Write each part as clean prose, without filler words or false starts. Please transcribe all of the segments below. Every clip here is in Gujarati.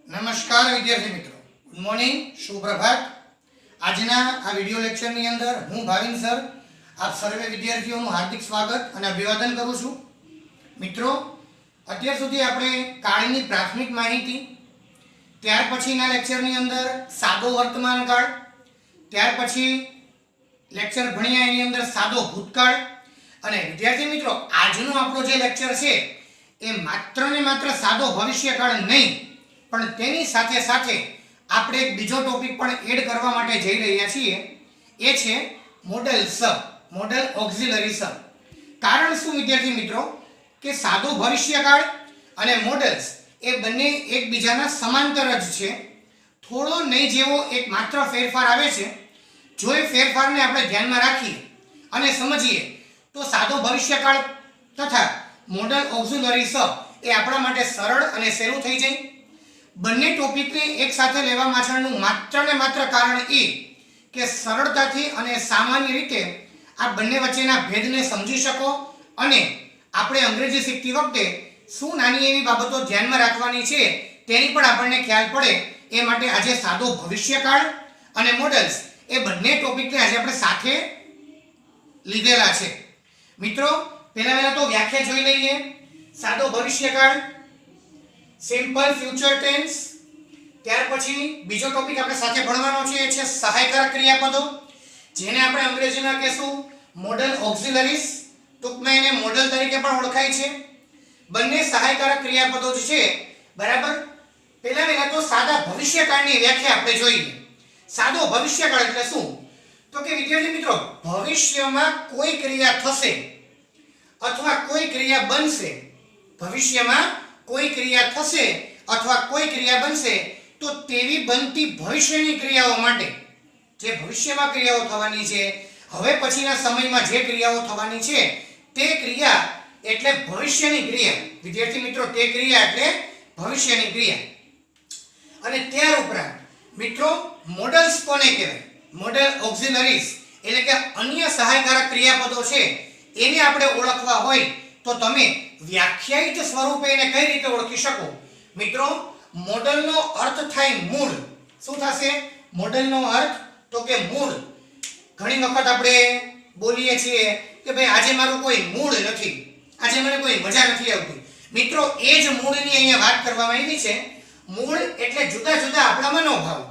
નમસ્કાર વિદ્યાર્થી મિત્રો, ગુડ મોર્નિંગ, સુપ્રભાત। આજના આ વિડિયો લેક્ચરની અંદર હું ભાવિન સર આપ સર્વે વિદ્યાર્થીઓનું હાર્દિક સ્વાગત અને અભિવાદન કરું છું। મિત્રો, અત્યાર સુધી આપણે કાળની પ્રાથમિક માહિતી, ત્યાર પછીના લેક્ચરની અંદર સાદો વર્તમાન કાળ, ત્યાર પછી લેક્ચર ભણ્યા એની અંદર સાદો ભૂતકાળ અને વિદ્યાર્થી મિત્રો આજનો આપણો જે લેક્ચર છે એ માત્ર ને માત્ર સાદો ભવિષ્યકાળ નહીં પણ તેની સાથે સાથે આપણે એક બીજો ટોપિક પણ એડ કરવા માટે જઈ રહ્યા છીએ, એ છે મોડેલ સબ, મોડેલ ઓક્સિલરી સબ। કારણ શું વિદ્યાર્થી મિત્રો કે સાદો ભવિષ્યકાળ અને મોડેલ્સ એ બંને એકબીજાના સમાંતર જ છે। થોડો નહીં જેવો એક માત્ર ફેરફાર આવે છે। જો એ ફેરફારને આપણે ધ્યાનમાં રાખીએ અને સમજીએ તો સાદો ભવિષ્યકાળ તથા મોડેલ ઓક્સિલરી સબ એ આપણા માટે સરળ અને સહેલું થઈ જાય। બંને ટોપિકને એક સાથે લેવા પાછળનું માત્ર ને માત્ર કારણ એ કે સરળતાથી અને સામાન્ય રીતે આ બંને વચ્ચેના ભેદને સમજી શકો અને આપણે અંગ્રેજી શીખતી વખતે શું નાની એવી બાબતો ધ્યાનમાં રાખવાની છે તેની પણ આપણને ખ્યાલ પડે એ માટે આજે સાદો ભવિષ્યકાળ અને મોડેલ્સ એ બંને ટોપિકને આજે આપણે સાથે લીધેલા છે। મિત્રો, પહેલા તો વ્યાખ્યા જોઈ લઈએ। સાદો ભવિષ્યકાળ, સિમ્પલ ફ્યુચર ટેન્સ। ત્યાર પછી બીજો ટોપિક આપણે સાથે ભણવાનો છે એ છે સહાયકારક ક્રિયાપદો, જેને આપણે અંગ્રેજીમાં કહેશું મોડેલ ઓક્સિલરીઝ, ટૂંકમાં એને મોડેલ તરીકે પણ ઓળખાય છે। બંને સહાયકારક ક્રિયાપદો જ છે, બરાબર। પહેલા તો સાદા ભવિષ્યકાળની વ્યાખ્યા આપણે જોઈએ। સાદો ભવિષ્યકાળ એટલે શું? તો કે વિદ્યાર્થી મિત્રો, ભવિષ્યમાં કોઈ ક્રિયા થશે અથવા કોઈ ક્રિયા બનશે, ભવિષ્યમાં કોઈ ક્રિયા થશે અથવા કોઈ ક્રિયા બનશે તો તેવી બનતી ભવિષ્યની ક્રિયાઓ માટે, જે ભવિષ્યમાં ક્રિયાઓ થવાની છે, હવે પછીના સમયમાં જે ક્રિયાઓ થવાની છે તે ક્રિયા એટલે ભવિષ્યની ક્રિયા। વિદ્યાર્થી મિત્રો, તે ક્રિયા એટલે ભવિષ્યની ક્રિયા। અને ત્યાર ઉપરાંત મિત્રો મોડેલ્સ કોને કહેવાય? મોડેલ ઓક્સિલરીઝ એટલે કે અન્ય સહાયકારક ક્રિયાપદો છે એને આપણે ઓળખવા હોય તો તમે વ્યાખ્યાયિત સ્વરૂપે એને કઈ રીતે ઓળખી શકો? મિત્રો, મોડેલનો અર્થ થાય મૂળ। શું થશે મોડેલનો અર્થ? તો કે મૂળ। ઘણી વખત આપણે બોલીએ છીએ કે ભાઈ આજે મારું કોઈ મૂડ નથી, આજે મને કોઈ મજા નથી આવતી। મિત્રો, એ જ મૂળની અહીંયા વાત કરવામાં આવી છે। મૂળ એટલે જુદા જુદા આપણા મનોભાવ।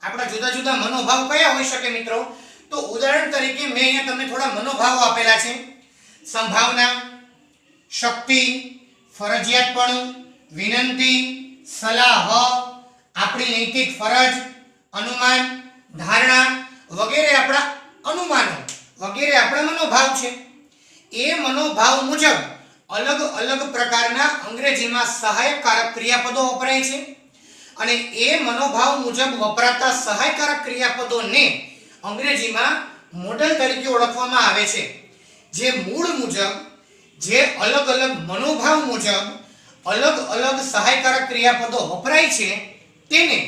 આપણા જુદા જુદા મનોભાવ કયા હોઈ શકે મિત્રો? તો ઉદાહરણ તરીકે મેં અહીંયા તમને થોડા મનોભાવો આપેલા છે। સંભાવના, શક્તિ, ફરજિયાતપણું, વિનંતી, સલાહ, આપણી નૈતિક ફરજ, અનુમાન, ધારણા વગેરે આપણા અનુમાનો વગેરે આપણા મનોભાવ છે। એ મનોભાવ મુજબ અલગ અલગ પ્રકારના અંગ્રેજીમાં સહાયકારક ક્રિયાપદો વપરાય છે અને એ મનોભાવ મુજબ વપરાતા સહાયકારક ક્રિયાપદોને અંગ્રેજીમાં મોડેલ તરીકે ઓળખવામાં આવે છે। જે મૂળ મુજબ, જે અલગ અલગ મનોભાવ મુજબ અલગ અલગ સહાયકારક ક્રિયાપદો વપરાય છે તેને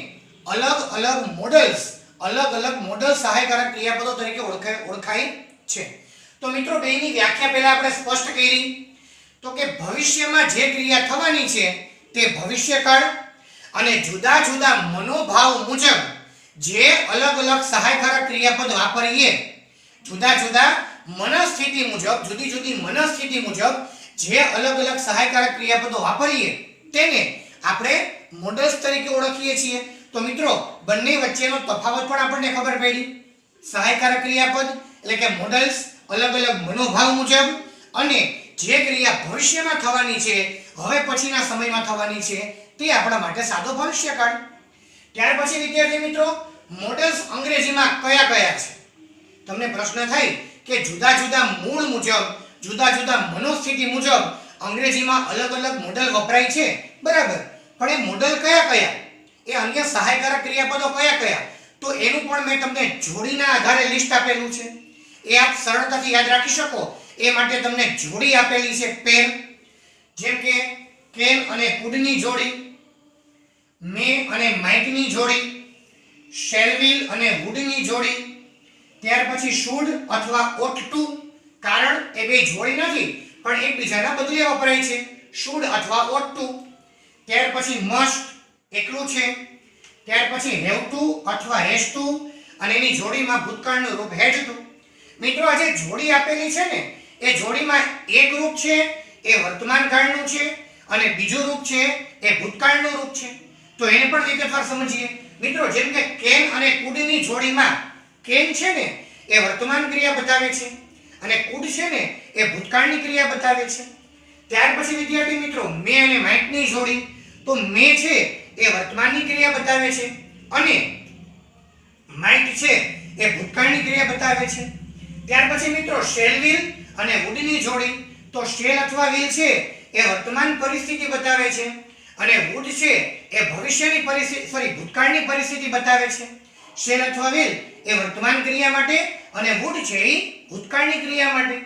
અલગ અલગ મોડેલ્સ, અલગ અલગ મોડેલ સહાયકારક ક્રિયાપદો તરીકે ઓળખાય છે। તો મિત્રો, બેની વ્યાખ્યા પહેલા આપણે સ્પષ્ટ કરી તો કે ભવિષ્યમાં જે ક્રિયા થવાની છે તે ભવિષ્યકાળ અને જુદા જુદા મનોભાવ મુજબ જે અલગ અલગ સહાયકારક ક્રિયાપદ વાપરીએ, જુદા જુદા મનસ્થિતિ મુજબ, જુદી જુદી મનસ્થિતિ મુજબ જે અલગ અલગ સહાયકારક ક્રિયાપદો વાપરીએ તેને આપણે મોડેલ્સ તરીકે ઓળખીએ છીએ। તો મિત્રો, બંને વચ્ચેનો તફાવત પણ આપણને ખબર પડી। સહાયકારક ક્રિયાપદ એટલે કે મોડેલ્સ અલગ અલગ મનોભાવ મુજબ અને જે ક્રિયા ભવિષ્યમાં થવાની છે, હવે પછીના સમયમાં થવાની છે તે આપણા માટે સાદો ભવિષ્યકાળ। ત્યાર પછી વિદ્યાર્થી મિત્રો, મોડેલ્સ અંગ્રેજીમાં કયા કયા છે? તમને પ્રશ્ન થાય કે જુદા જુદા મૂળ મુજબ, જુદા જુદા મનોસ્થિતિ મુજબ અંગ્રેજીમાં અલગ અલગ મોડેલ વપરાય છે, બરાબર, પણ એ મોડેલ કયા કયા? એ અન્ય સહાયકારક ક્રિયાપદો કયા કયા? તો એનું પણ મેં તમને જોડીના આધારે લિસ્ટ આપેલું છે। એ આપ સરળતાથી યાદ રાખી શકો એ માટે તમને જોડી આપેલી છે, પેર, જેમ કે કેન અને કુડની જોડી, મે અને માઇટની જોડી, શેલવિલ અને વુડની જોડી, ત્યાર પછી શુડ અથવા ઓટ ટુ, કારણ એ બે જોડી નથી પણ એકબીજાના બદલે વપરાય છે, શુડ અથવા ઓટ ટુ। ત્યાર પછી મસ્ટ, એકલું છે. ત્યાર પછી હેવ ટુ અથવા હેઝ ટુ અને એની જોડીમાં ભૂતકાળનું રૂપ હેડ ટુ. મિત્રો આ જે જોડી આપેલી છે ને એ જોડીમાં એક રૂપ છે એ વર્તમાન કાળનું છે અને બીજું રૂપ છે એ ભૂતકાળનું રૂપ છે. તો એને પણ વિગતવાર સમજીએ. મિત્રો જેમ કે કેન અને કુડની જોડીમાં કેન છે ને એ વર્તમાન ક્રિયા બતાવે છે અને કુડ છે ને એ ભૂતકાળની ક્રિયા બતાવે છે. ત્યાર પછી વિદ્યાર્થી મિત્રો મે અને માઇટની જોડી, તો મે છે એ વર્તમાનની ક્રિયા બતાવે છે અને માઇટ છે એ ભૂતકાળની ક્રિયા બતાવે છે. ત્યાર પછી મિત્રો શેલ વ્હીલ અને વુડની જોડી, તો શેલ અથવા વ્હીલ છે એ વર્તમાન પરિસ્થિતિ બતાવે છે અને વુડ છે એ ભવિષ્યની પરિસ્થિતિ ભૂતકાળની પરિસ્થિતિ બતાવે છે. શેલ અથવા વ્હીલ એ વર્તમાન ક્રિયા માટે અને વુડ છે એ ભૂતકાળની ક્રિયા માટે.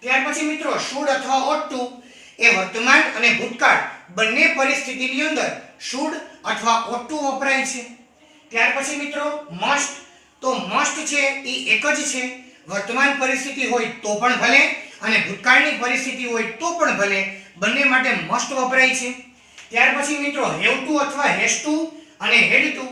ત્યાર પછી મિત્રો શુડ અથવા ઓટ ટુ એ વર્તમાન અને ભૂતકાળ બંને પરિસ્થિતિની અંદર શુડ અથવા ઓટ ટુ વપરાય છે. ત્યાર પછી મિત્રો મસ્ટ, તો મસ્ટ છે એ એક જ છે, વર્તમાન પરિસ્થિતિ હોય તો પણ ભલે અને ભૂતકાળની પરિસ્થિતિ હોય તો પણ ભલે, બંને માટે મસ્ટ વપરાય છે. ત્યાર પછી મિત્રો હેવ ટુ અથવા હેઝ ટુ અને હેડ ટુ,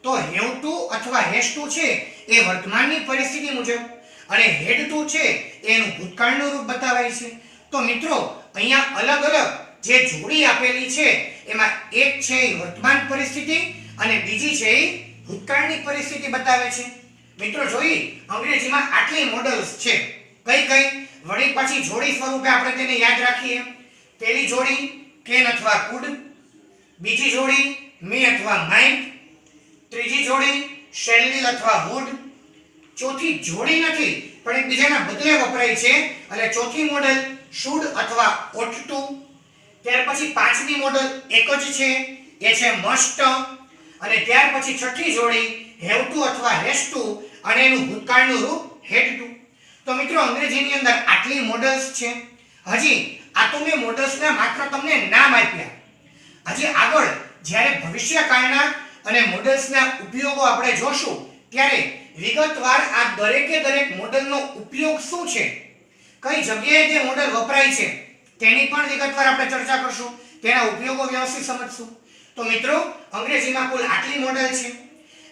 તો હેવ ટુ અથવા હેઝ ટુ છે એ વર્તમાનની પરિસ્થિતિ મુજબ અને હેડ ટુ છે એનું ભૂતકાળનું રૂપ બતાવાય છે. તો મિત્રો અહીંયા અલગ અલગ જે જોડી આપેલી છે એમાં એક છે એ વર્તમાન પરિસ્થિતિ અને બીજી છે એ ભૂતકાળની પરિસ્થિતિ બતાવે છે. મિત્રો જોઈ અંગ્રેજીમાં આટલી મોડલ્સ છે. કઈ કઈ વળી પાછી જોડી સ્વરૂપે આપણે તેને યાદ રાખીએ. પહેલી જોડી કેન અથવા કુડ, બીજી જોડી મે અથવા માઇટ, ત્રીજી જોડી શેલ વ્હીલ અથવા વુડ, ચોથી જોડી નથી પણ એકબીજાના બદલે વપરાય છે એટલે ચોથી મોડલ શુડ અથવા ઓટ ટુ. ત્યાર પછી પાંચમી મોડલ એક જ છે એ છે મસ્ટ અને ત્યાર પછી છઠ્ઠી જોડી હેવ ટુ અથવા હેઝ ટુ અને એનું ભૂતકાળનું રૂપ હેડ ટુ. તો મિત્રો અંગ્રેજીની અંદર આટલી મોડલ્સ છે. હજી આ તો મેં મોડલ્સના માત્ર તમને નામ આપ્યા. હજી આગળ જ્યારે ભવિષ્યકાળના અને મોડલ્સના ઉપયોગો આપણે જોશું ત્યારે વિગતવાર આ દરેકે દરેક મોડલનો ઉપયોગ શું છે, કઈ જગ્યાએ તે મોડલ વપરાય છે તેની પણ વિગતવાર આપણે ચર્ચા કરશું, તેના ઉપયોગો વ્યવસ્થિત સમજશું. તો મિત્રો અંગ્રેજીમાં કુલ આટલી મોડલ છે.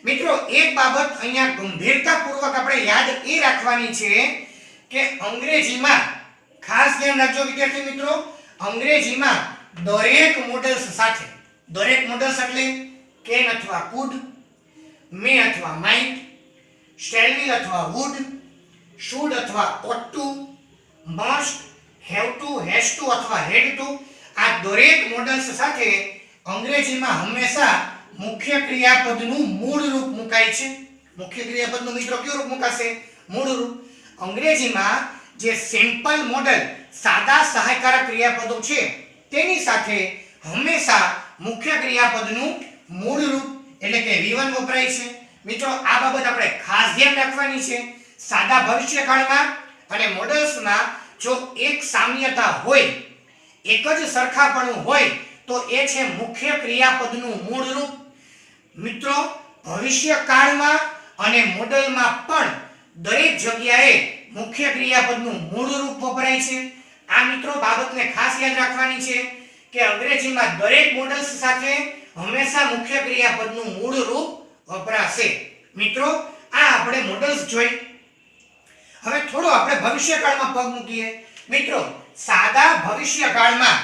મિત્રો એક બાબત અહીંયા ગંભીરતાપૂર્વક આપણે યાદ એ રાખવાની છે કે અંગ્રેજીમાં ખાસ ધ્યાન રાખજો વિદ્યાર્થી મિત્રો, અંગ્રેજીમાં દરેક મોડલ્સ સાથે, દરેક મોડલ્સ એટલે કેન અથવા કુડ, મે અથવા માઇટ, શેલ વ્હીલ અથવા વુડ, શુડ અથવા ought to, must, have to, has to અથવા હેડ ટુ, આ દરેક મોડલ્સ સાથે અંગ્રેજીમાં હંમેશા મુખ્ય ક્રિયાપદનું મૂળ રૂપ મુકાય છે. મુખ્ય ક્રિયાપદનું મિત્રો કયું રૂપ મુકાશે? મૂળ રૂપ. અંગ્રેજીમાં જે સિમ્પલ મોડલ સાદા સહાયકારક ક્રિયાપદો છે તેની સાથે હંમેશા મુખ્ય ક્રિયાપદનું મૂળ રૂપ એટલે કે V1 વપરાય છે. મિત્રો આ બાબત આપણે ખાસ ધ્યાન રાખવાની છે. સાદા ભવિષ્યકાળમાં અને મોડલ્સમાં જો એક સામ્યતા હોય, એક જ સરખાપણું હોય તો એ છે મુખ્ય ક્રિયાપદનું મૂળ રૂપ. મિત્રો ભવિષ્યકાળમાં અને મોડલમાં પણ દરેક જગ્યાએ મુખ્ય ક્રિયાપદનું મૂળ રૂપ વપરાય છે. આ મિત્રો બાબતને ખાસ યાદ રાખવાની છે કે અંગ્રેજીમાં દરેક મોડલ્સ સાથે હંમેશા મુખ્ય ક્રિયાપદનું મૂળ રૂપ વપરાશે. મિત્રો આ આપણે મોડલ્સ જોઈ. હવે થોડો આપણે ભવિષ્યકાળમાં પગ મૂકીએ. મિત્રો સાદા ભવિષ્યકાળમાં,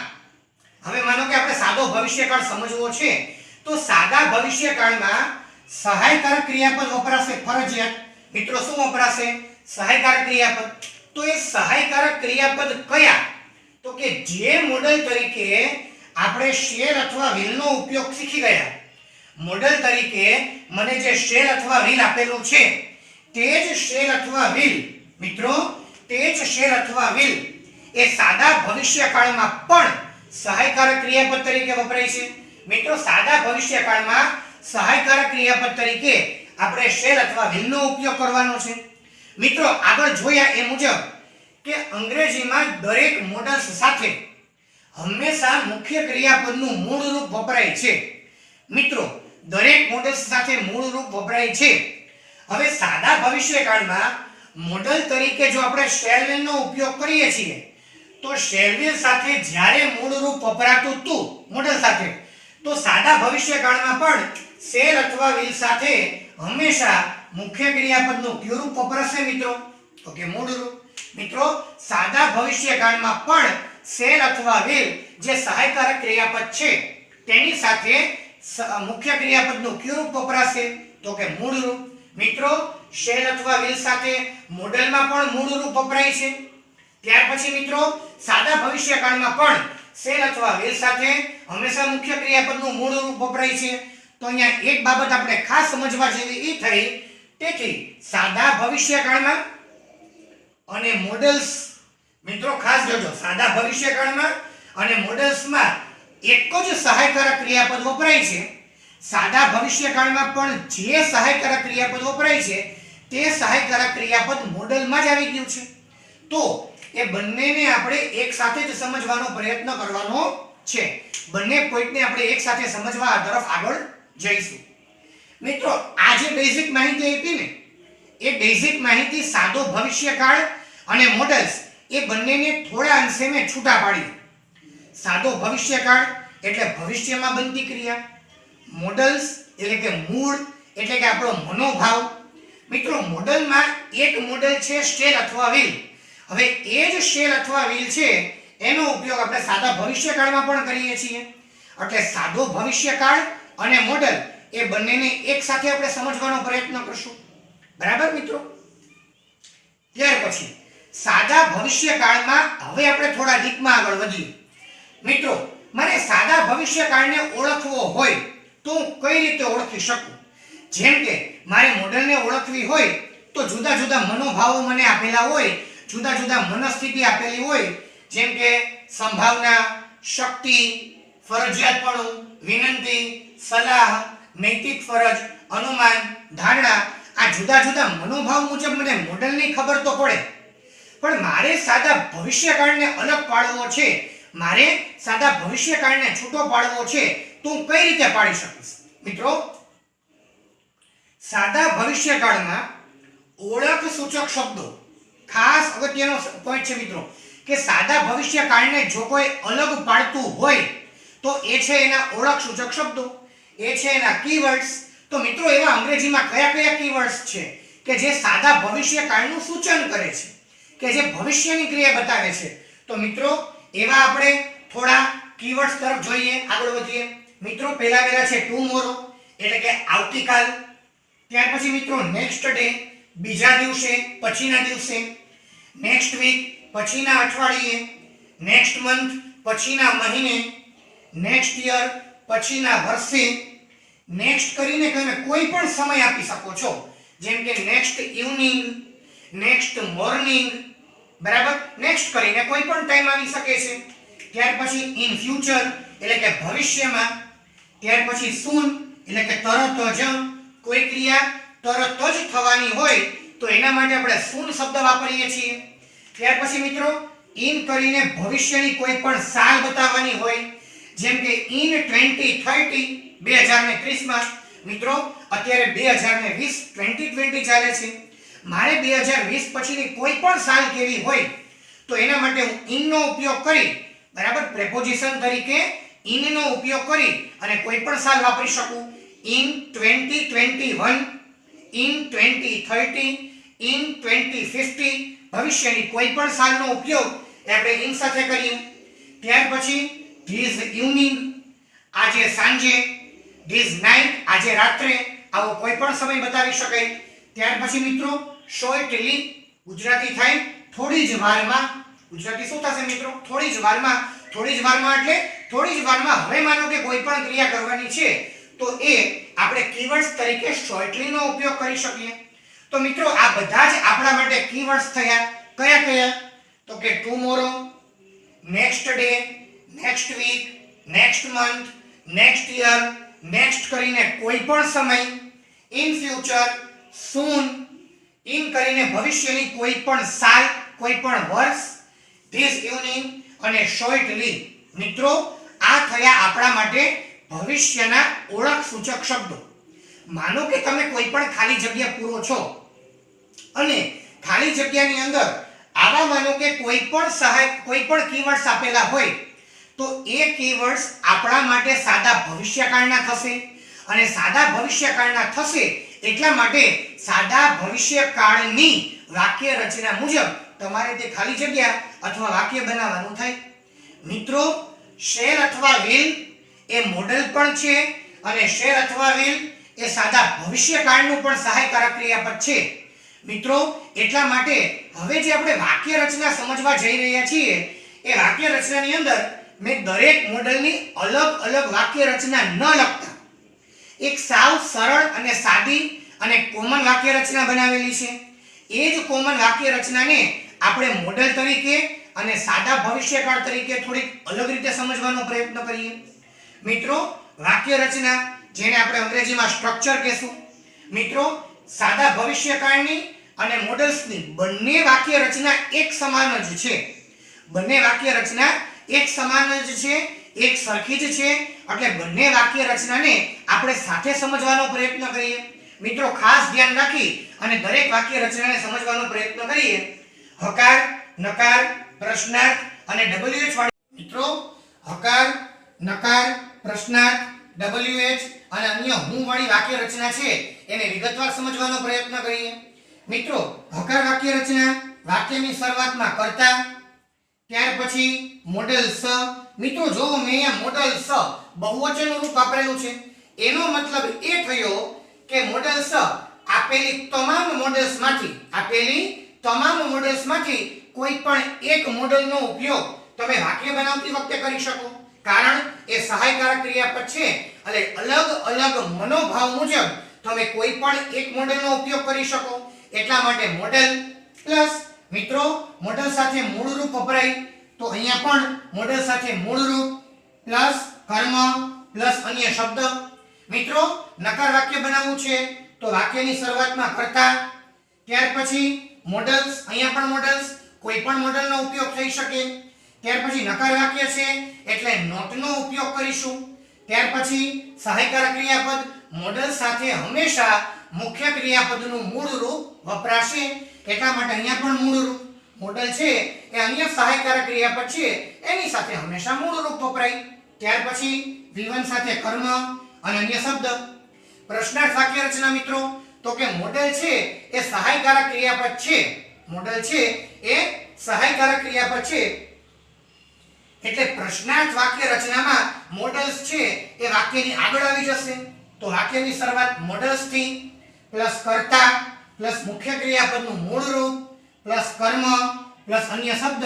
હવે માનો કે આપણે સાદો ભવિષ્યકાળ સમજવો છે તો સાદા ભવિષ્યકાળમાં સહાયકારક ક્રિયાપદ વપરાશે ફરજિયાત. મિત્રો શું વપરાશે? સહાયકારક ક્રિયાપદ. તો એ સહાયકારક ક્રિયાપદ કયા? તો કે જે મોડલ તરીકે આપણે શેલ અથવા વ્હીલનો ઉપયોગ શીખી ગયા, મોડલ તરીકે મને જે શેલ અથવા વ્હીલ આપેલું છે તે જ શેલ અથવા વ્હીલ, મિત્રો તે જ શેલ અથવા વ્હીલ એ સાદા ભવિષ્યકાળમાં પણ સહાયકારક ક્રિયાપદ તરીકે વપરાય છે. મિત્રો સાદા ભવિષ્યકાળમાં સહાયકારક ક્રિયાપદ તરીકે આપણે શેલ અથવા વ્હીલનો ઉપયોગ કરવાનો છે. મિત્રો આગળ જોયા એ મુજબ કે અંગ્રેજીમાં દરેક મોડલ્સ સાથે હંમેશા મુખ્ય ક્રિયાપદનું મૂળ રૂપ વપરાય છે. મિત્રો દરેક મોડલ્સ સાથે મૂળ રૂપ વપરાય છે. હવે સાદા ભવિષ્યકાળમાં મોડલ તરીકે જો આપણે શેલ વ્હીલનો ઉપયોગ કરીએ છીએ તો શેલ વ્હીલ સાથે જ્યારે મૂળ રૂપ વપરાતું હતું મોડલ સાથે, તો સાદા ભવિષ્યકાળમાં પણ શેલ અથવા વિલ સાથે હંમેશા મુખ્ય ક્રિયાપદનું કયું રૂપ વપરાશે મિત્રો? તો કે મૂળ રૂપ. મિત્રો સાદા ભવિષ્યકાળમાં પણ શેલ અથવા વિલ જે સહાયકારક ક્રિયાપદ છે તેની સાથે મુખ્ય ક્રિયાપદનું કયું રૂપ વપરાશે? તો કે મૂળ રૂપ. મિત્રો શેલ અથવા વિલ સાથે મોડલમાં પણ મૂળ રૂપ વપરાય છે. ત્યાર પછી મિત્રો સાદા ભવિષ્યકાળમાં પણ શેલ અથવા વિલ સાથે હંમેશા મુખ્ય ક્રિયાપદનું મૂળ રૂપ વપરાય છે. તો અહીંયા એક બાબત આપણે ખાસ સમજવા જેવી ઈ થઈ. તેથી સાદા ભવિષ્યકાળમાં અને મોડલ્સ, મિત્રો ખાસ જોજો, સાદા ભવિષ્યકાળમાં અને મોડલ્સમાં એક જ સહાયકારક ક્રિયાપદ વપરાય છે. સાદા ભવિષ્યકાળમાં પણ જે સહાયકારક ક્રિયાપદ વપરાય છે તે સહાયકારક ક્રિયાપદ મોડલમાં જ આવી ગયું છે. તો એ બંનેને આપણે એક સાથે જ સમજવાનો પ્રયત્ન કરવાનો છે. બંને પોઈન્ટને આપણે એક સાથે સમજવા તરફ આગળ જઈશું. મિત્રો આ જે બેઝિક માહિતી આપી ને, એ બેઝિક માહિતી સાદો ભવિષ્યકાળ અને મોડલ્સ એ બંનેને થોડા અંશે મેં છૂટા પાડી. સાદો ભવિષ્યકાળ એટલે ભવિષ્યમાં બનતી ક્રિયા, મોડલ્સ એટલે કે મૂળ એટલે કે આપણો મનોભાવ. મિત્રો મોડલમાં એક મોડલ છે શેલ અથવા વિલ. હવે એ જ શેલ અથવા વિલ છે એનો ઉપયોગ આપણે સાદા ભવિષ્યકાળમાં પણ કરીએ છીએ. એટલે સાદો ભવિષ્યકાળ અને મોડલ એ બંનેને એક સાથે આપણે સમજવાનો પ્રયત્ન કરશું. બરાબર મિત્રો? ત્યાર પછી સાદા ભવિષ્યકાળમાં હવે આપણે થોડા ડીપમાં આગળ વધીએ. મિત્રો મને સાદા ભવિષ્યકાળને ઓળખવો હોય તો હું કઈ રીતે ઓળખી શકું? જેમ કે મારે મોડલને ઓળખવી હોય તો જુદા જુદા મનોભાવો મને આપેલા હોય, જુદા જુદા મનસ્થિતિ આપેલી હોય, જેમ કે સંભાવના, શક્તિ, ફરજિયાતપણું, વિનંતી, સલાહ, નૈતિક ફરજ, અનુમાન, ધારણા. આ જુદા જુદા મનોભાવ મુજબ મને મોડલની ખબર તો પડે, પણ મારે સાદા ભવિષ્યકાળને અલગ પાડવો છે, મારે સાદા ભવિષ્યકાળને છૂટો પાડવો છે, તો હું કઈ રીતે પાડી શકીશ? મિત્રો સાદા ભવિષ્યકાળમાં ઓળખ સૂચક શબ્દો ખાસ અગત્યનો પોઈન્ટ છે મિત્રો, કે સાદા ભવિષ્યકાળને જો કોઈ અલગ પાડતું હોય તો એ છે એના ઓળખ સૂચક શબ્દો, એ છે એના કીવર્ડ્સ. તો મિત્રો એવા અંગ્રેજીમાં કયા કયા કીવર્ડ્સ છે કે જે સાદા ભવિષ્યકાળનું સૂચન કરે છે, કે જે ભવિષ્યની ક્રિયા બતાવે છે? તો મિત્રો એવા આપણે થોડા કીવર્ડ્સ તરફ જોઈએ, આગળ વધીએ. મિત્રો પહેલા છે ટુમોરો એટલે કે આવતીકાલ. ત્યાર પછી મિત્રો નેક્સ્ટ ડે બીજા દિવસે, પછીના દિવસે. નેક્સ્ટ વીક પછીના અઠવાડિયે. નેક્સ્ટ મંથ પછીના મહિને. નેક્સ્ટ યર પછીના વર્ષે. નેક્સ્ટ કરીને તમે કોઈ પણ સમય આપી શકો છો, જેમ કે નેક્સ્ટ ઇવનિંગ, નેક્સ્ટ મોર્નિંગ. બરાબર? નેક્સ્ટ કરીને કોઈ પણ ટાઈમ આવી શકે છે. ત્યાર પછી ઇન ફ્યુચર એટલે કે ભવિષ્યમાં. ત્યાર પછી સૂન એટલે કે તરત જ. કોઈ ક્રિયા તરત જ થવાની હોય તો એના માટે આપણે સૂન શબ્દ વાપરીએ છીએ. ત્યાર પછી મિત્રો ઇન કરીને ભવિષ્યની કોઈ પણ સાલ બતાવવાની હોય, જેમ કે ઇન 2030, 2030 માં. મિત્રો અત્યારે 2020 2020 ચાલે છે. મારે 2020 પછીની કોઈ પણ સાલ કેવી હોય તો એના માટે હું ઇન નો ઉપયોગ કરી, બરાબર, પ્રેપોઝિશન તરીકે ઇન નો ઉપયોગ કરી અને કોઈ પણ સાલ વાપરી શકું. In 2021, in 2030, in 2050. ભવિષ્યની કોઈ પણ સાલનો ઉપયોગ આપણે ઇન સાથે કરીએ. ત્યાર પછી ધીસ ઇવનિંગ આજે સાંજે, ધીસ નાઇટ આજે રાત્રે, આવો કોઈ પણ સમય બતાવી શકાય. ત્યાર પછી મિત્રો શોર્ટલી, ગુજરાતી થાય થોડી જ વારમાં. ગુજરાતી શું થશે મિત્રો? થોડી જ વારમાં. થોડી જ વારમાં એટલે થોડી જ વારમાં. હવે માનો કે કોઈ પણ ક્રિયા કરવાની છે તો એ આપણે કીવર્ડ્સ તરીકે શોર્ટલી નો ઉપયોગ કરી શકીએ. તો મિત્રો આ બધા જ આપણા માટે કીવર્ડ્સ થયા. કયા કયા? તો કે tomorrow, next day, next week, next month, next year, next કરીને કોઈ પણ સમય, ઇન ફ્યુચર, સૂન, ઇન કરીને ભવિષ્યની કોઈ પણ સાલ, કોઈ પણ વર્ષ, ધીસ ઇવનિંગ અને શોર્ટલી. મિત્રો આ થયા આપણા માટે ભવિષ્યના ઓળખ સૂચક શબ્દો. માનો કે તમે કોઈ પણ ખાલી જગ્યા પૂરો છો અને ખાલી જગ્યાની અંદર આવા માનો કે કોઈ પણ કીવર્ડ્સ આપેલા હોય તો એ કીવર્ડ્સ આપણા માટે સાદા ભવિષ્યકાળના થશે અને સાદા ભવિષ્યકાળના થશે એટલા માટે સાદા ભવિષ્યકાળની વાક્ય રચના મુજબ તમારે તે ખાલી જગ્યા અથવા વાક્ય બનાવવાનું થાય. મિત્રો, શેર અથવા વિલ એ મોડેલ પણ છે અને શેર અથવા વિલ એ સાદા ભવિષ્યકાળનું પણ સહાયકારક ક્રિયાપદ છે. મિત્રો, એટલા માટે હવે જે આપણે વાક્ય રચના સમજવા જઈ રહ્યા છીએ એ વાક્ય રચનાની અંદર મેં દરેક મોડેલની અલગ અલગ વાક્ય રચના ન લખતા એક સાવ સરળ અને સાદી અને કોમન વાક્ય રચના બનાવેલી છે. એ જ કોમન વાક્ય રચનાને આપણે મોડેલ તરીકે અને સાદા ભવિષ્યકાળ તરીકે થોડીક અલગ રીતે સમજવાનો પ્રયત્ન કરીએ. મિત્રો, વાક્ય રચના જેને આપણે અંગ્રેજીમાં સ્ટ્રક્ચર કહેશું. મિત્રો, સાદા ભવિષ્યકાળની અને મોડેલ્સની બંને વાક્ય રચના એક સમાન જ છે. બંને વાક્ય રચના એક સમાન જ છે, એક સરખી જ છે. એટલે બંને વાક્ય રચનાને આપણે સાથે સમજવાનો પ્રયત્ન કરીએ. મિત્રો, ખાસ ધ્યાન રાખી અને દરેક વાક્ય રચનાને સમજવાનો પ્રયત્ન કરીએ. હકાર, નકાર, પ્રશ્નાર્થ અને WH વાળી મિત્રો, હકાર, નકાર, પ્રશ્નાર્થ, WH અને અન્ય હું વાળી વાક્ય રચના છે એને વિગતવાર સમજવાનો પ્રયત્ન કરીએ. મિત્રો, હકાર વાક્ય રચના વાક્યની શરૂઆતમાં કર્તા, ત્યાર પછી મોડેલ સ. મિત્રો, જો મેં અહીંયા મોડેલ સ બહુવચનનું રૂપ વાપરેલું છે એનો મતલબ એ થયો કે મોડેલ સ આપેલી તમામ મોડેલ્સમાંથી કોઈ પણ એક મોડેલનો ઉપયોગ તમે વાક્ય બનાવતી વખતે કરી શકો, કારણ એ સહાયકારક ક્રિયાપદ છે. એટલે અલગ અલગ મનોભાવ મુજબ તમે કોઈ પણ એક મોડેલનો ઉપયોગ કરી શકો. એટલા માટે મોડેલ પ્લસ મિત્રો મોડેલ સાથે મૂળ રૂપ વપરાય તો અહીંયા પણ મોડેલ સાથે મૂળ રૂપ પ્લસ કર્મ પ્લસ અન્ય શબ્દ. મિત્રો, નકાર વાક્ય બનાવવું છે તો વાક્યની શરૂઆતમાં કર્તા, ત્યાર પછી મોડેલ્સ, અહીંયા પણ મોડેલ્સ, કોઈ પણ મોડેલનો ઉપયોગ થઈ શકે. ત્યાર પછી નકાર વાક્ય છે એટલે નોટનો ઉપયોગ કરીશું. ત્યાર પછી સહાયકારક ક્રિયાપદ મોડેલ સાથે હંમેશા મુખ્ય ક્રિયાપદનું મૂળ રૂપ વપરાશે. એટલા માટે અહીંયા પણ મૂળ રૂપ મોડેલ છે એ અન્ય સહાયકારક ક્રિયાપદ છે એની સાથે હંમેશા મૂળ રૂપ વપરાય. ત્યાર પછી V1 સાથે કર્મ અને અન્ય શબ્દ. પ્રશ્નાર્થ વાક્ય રચના મિત્રો, તો કે મોડેલ છે એ સહાયકારક ક્રિયાપદ છે. મોડેલ છે એ સહાયકારક ક્રિયાપદ છે એટલે પ્રશ્નાર્થ વાક્ય રચનામાં મોડેલ્સ છે એ વાક્યની આગળ આવી જશે. તો વાક્યની શરૂઆત મોડેલ્સ થી પ્લસ કર્તા પ્લસ મુખ્ય ક્રિયાપદનું મૂળ રૂપ પ્લસ કર્મ પ્લસ અન્ય શબ્દ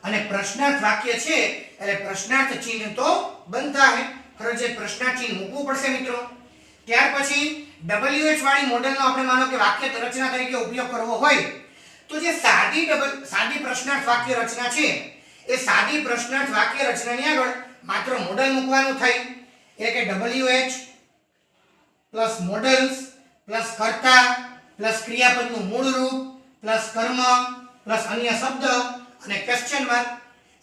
અને પ્રશ્નાર્થ વાક્ય છે એટલે પ્રશ્નાર્થ ચિહ્ન તો બનતા હે, ફરજિયાત પ્રશ્નાર્થ ચિહ્ન મૂકવું પડશે મિત્રો. ત્યાર પછી WH વાળી મોડેલનો આપણે માનો કે વાક્ય રચના તરીકે ઉપયોગ કરવો હોય તો જે સાદી પ્રશ્નાર્થ વાક્ય રચના છે એ સાદી પ્રશ્નાર્થ વાક્ય રચનાની આગળ માત્ર મોડેલ મૂકવાનું થાય. એટલે કે WH પ્લસ મોડેલ્સ પ્લસ કર્તા પ્લસ ક્રિયાપદનું મૂળ રૂપ પ્લસ કર્મ પ્લસ અન્ય શબ્દ અને ક્વેશ્ચન માર્ક.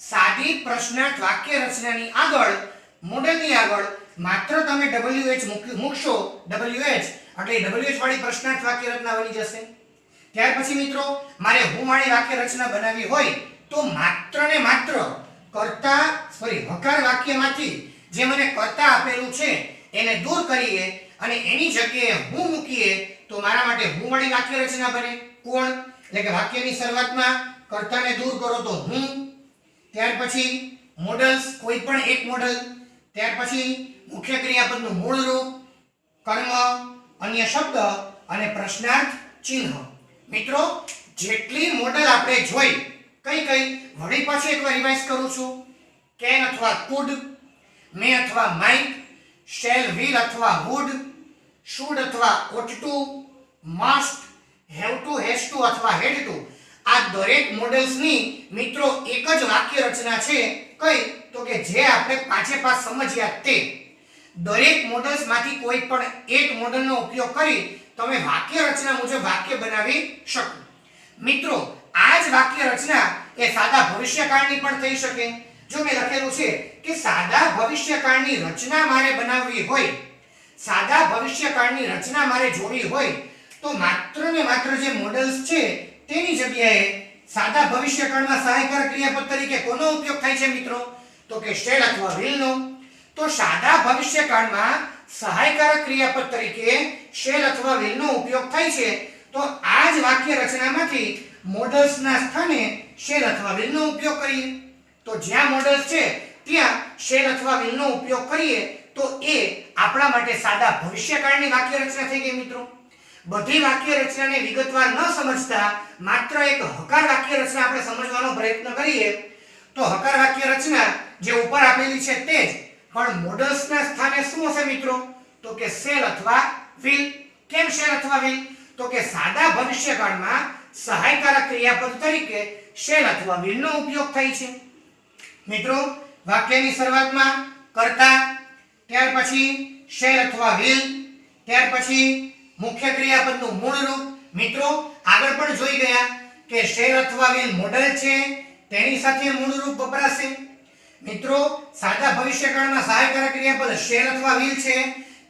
સાદી પ્રશ્નાર્થ વાક્ય રચનાની આગળ મોડેલની આગળ માત્ર તમે WH મૂકશો, WH એટલે WH વાળી પ્રશ્નાર્થ વાક્ય રચના બની જશે. ત્યાર પછી મિત્રો મારે હું વાળી વાક્ય રચના બનાવવી હોય તો માત્ર ને માત્ર હકાર વાક્યમાંથી જે મને કર્તા આપેલું છે એને દૂર કરીએ અને એની જગ્યાએ હું મૂકીએ તો મારા માટે હું વાળી વાક્ય રચના બને. કોણ? એટલે કે વાક્યની શરૂઆતમાં કર્તાને દૂર કરો તો હું, ત્યાર પછી મોડેલ્સ કોઈ પણ એક મોડેલ, ત્યાર પછી મુખ્ય ક્રિયાપદનું મૂળ રૂપ, કર્મ, અન્ય શબ્દ અને પ્રશ્નાર્થ ચિહ્ન. મિત્રો, જેટલી મોડેલ આપણે જોઈ કઈ વળી પાછું એકવાર રિવાઇઝ કરું છું. કેન અથવા કુડ, મે અથવા માઇક, શેલ વિલ અથવા વુડ, શુડ અથવા ought to, must, have to, has to અથવા had to. આ દરેક મોડેલ્સની મિત્રો એક જ વાક્ય રચના છે. કઈ? તો કે જે આપણે પાંચે પાંચ સમજ્યા તે. દરેક મોડેલ્સમાંથી કોઈ પણ એક મોડેલનો ઉપયોગ કરી તમે વાક્ય રચના મુજબ વાક્ય બનાવી શકો. મિત્રો, આ જ વાક્ય રચના એ સાદા ભવિષ્યકાળની પણ થઈ શકે. જો મેં લખેલું છે કે સાદા ભવિષ્યકાળની રચના મારે બનાવવી હોય, સાદા ભવિષ્યકાળની રચના મારે જોવી હોય તો માત્ર ને માત્ર જે મોડેલ્સ છે તેની જગ્યાએ સાદા ભવિષ્યકાળમાં સહાયકારક ક્રિયાપદ તરીકે કોનો ઉપયોગ થાય છે મિત્રો? તો કે શેલ અથવા વિલનો. તો સાદા ભવિષ્યકાળમાં સહાયકારક ક્રિયાપદ તરીકે શેલ અથવા વિલનો ઉપયોગ થાય છે. તો આ જ વાક્ય રચનામાંથી મોડલ્સના સ્થાને શેલ અથવા વિલનો ઉપયોગ કરીએ. તો જ્યાં મોડલ્સ છે ત્યાં શેલ અથવા વિલનો ઉપયોગ કરીએ તો એ આપણા માટે સાદા ભવિષ્યકાળની વાક્ય રચના થઈ ગઈ મિત્રો. બધી વાક્ય રચનાને વિગતવાર ન સમજતા માત્ર એક હકાર વાક્ય રચના આપણે સમજવાનો પ્રયત્ન કરીએ તો હકાર વાક્ય રચના જે ઉપર આપેલી છે તે જ, પણ મોડલ્સના સ્થાને શું હશે મિત્રો? તો કે શેલ અથવા વિલ. કેમ શેલ અથવા વિલ? તો કે સાદા ભવિષ્યકાળમાં સહાયકારક ક્રિયાપદ તરીકે શેલ અથવા વિલનો ઉપયોગ થાય છે. મિત્રો વાક્યની શરૂઆતમાં કર્તા, ત્યાર પછી શેલ અથવા વિલ, ત્યાર પછી મુખ્ય ક્રિયાપદનું મૂળ રૂપ. મિત્રો આગળ પણ જોઈ ગયા કે શેલ અથવા વિલ મોડલ છે તેની સાથે મૂળ રૂપ વપરાશે. મિત્રો સાદા ભવિષ્યકાળમાં સહાયકારક ક્રિયાપદ શેલ અથવા વિલ છે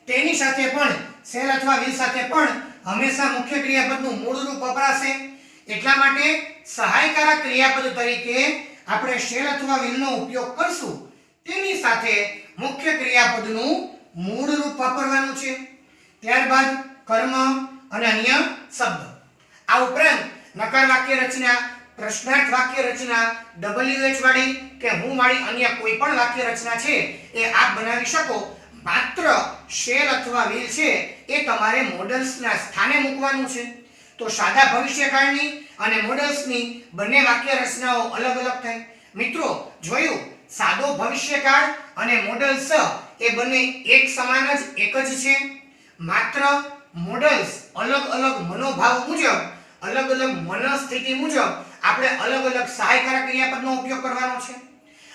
તેની સાથે પણ શેલ અથવા વિલ સાથે પણ હંમેશા મુખ્ય ક્રિયાપદનું મૂળ રૂપ વપરાશે. એટલા માટે સહાયકારક ક્રિયાપદ તરીકે આપણે શેલ અથવા વિલનો ઉપયોગ કરશું તેની સાથે મુખ્ય ક્રિયાપદનું મૂળ રૂપ વાપરવાનું છે. ત્યારબાદ કર્મ અને અન્ય શબ્દ. આ ઉપરાંત નકાર વાક્ય રચના, પ્રશ્નાર્થ વાક્ય રચના, WH વાળી કે હું વાળી અન્ય કોઈ પણ વાક્ય રચના છે એ આપ બનાવી શકો. માત્ર શેલ અથવા વિલ છે એ તમારે મોડલ્સના સ્થાને મૂકવાનું છે. તો સાદા ભવિષ્યકાળની અને મોડલ્સની બંને વાક્ય રચનાઓ અલગ અલગ થાય. મિત્રો જોયું, સાદો ભવિષ્યકાળ અને મોડલ્સ એ બંને એક સમાન જ એક જ છે. માત્ર મોડલ્સ અલગ અલગ મનોભાવ મુજબ, અલગ અલગ મનસ્થિતિ મુજબ આપણે અલગ અલગ સહાયકારક ક્રિયાપદનો ઉપયોગ કરવાનો છે.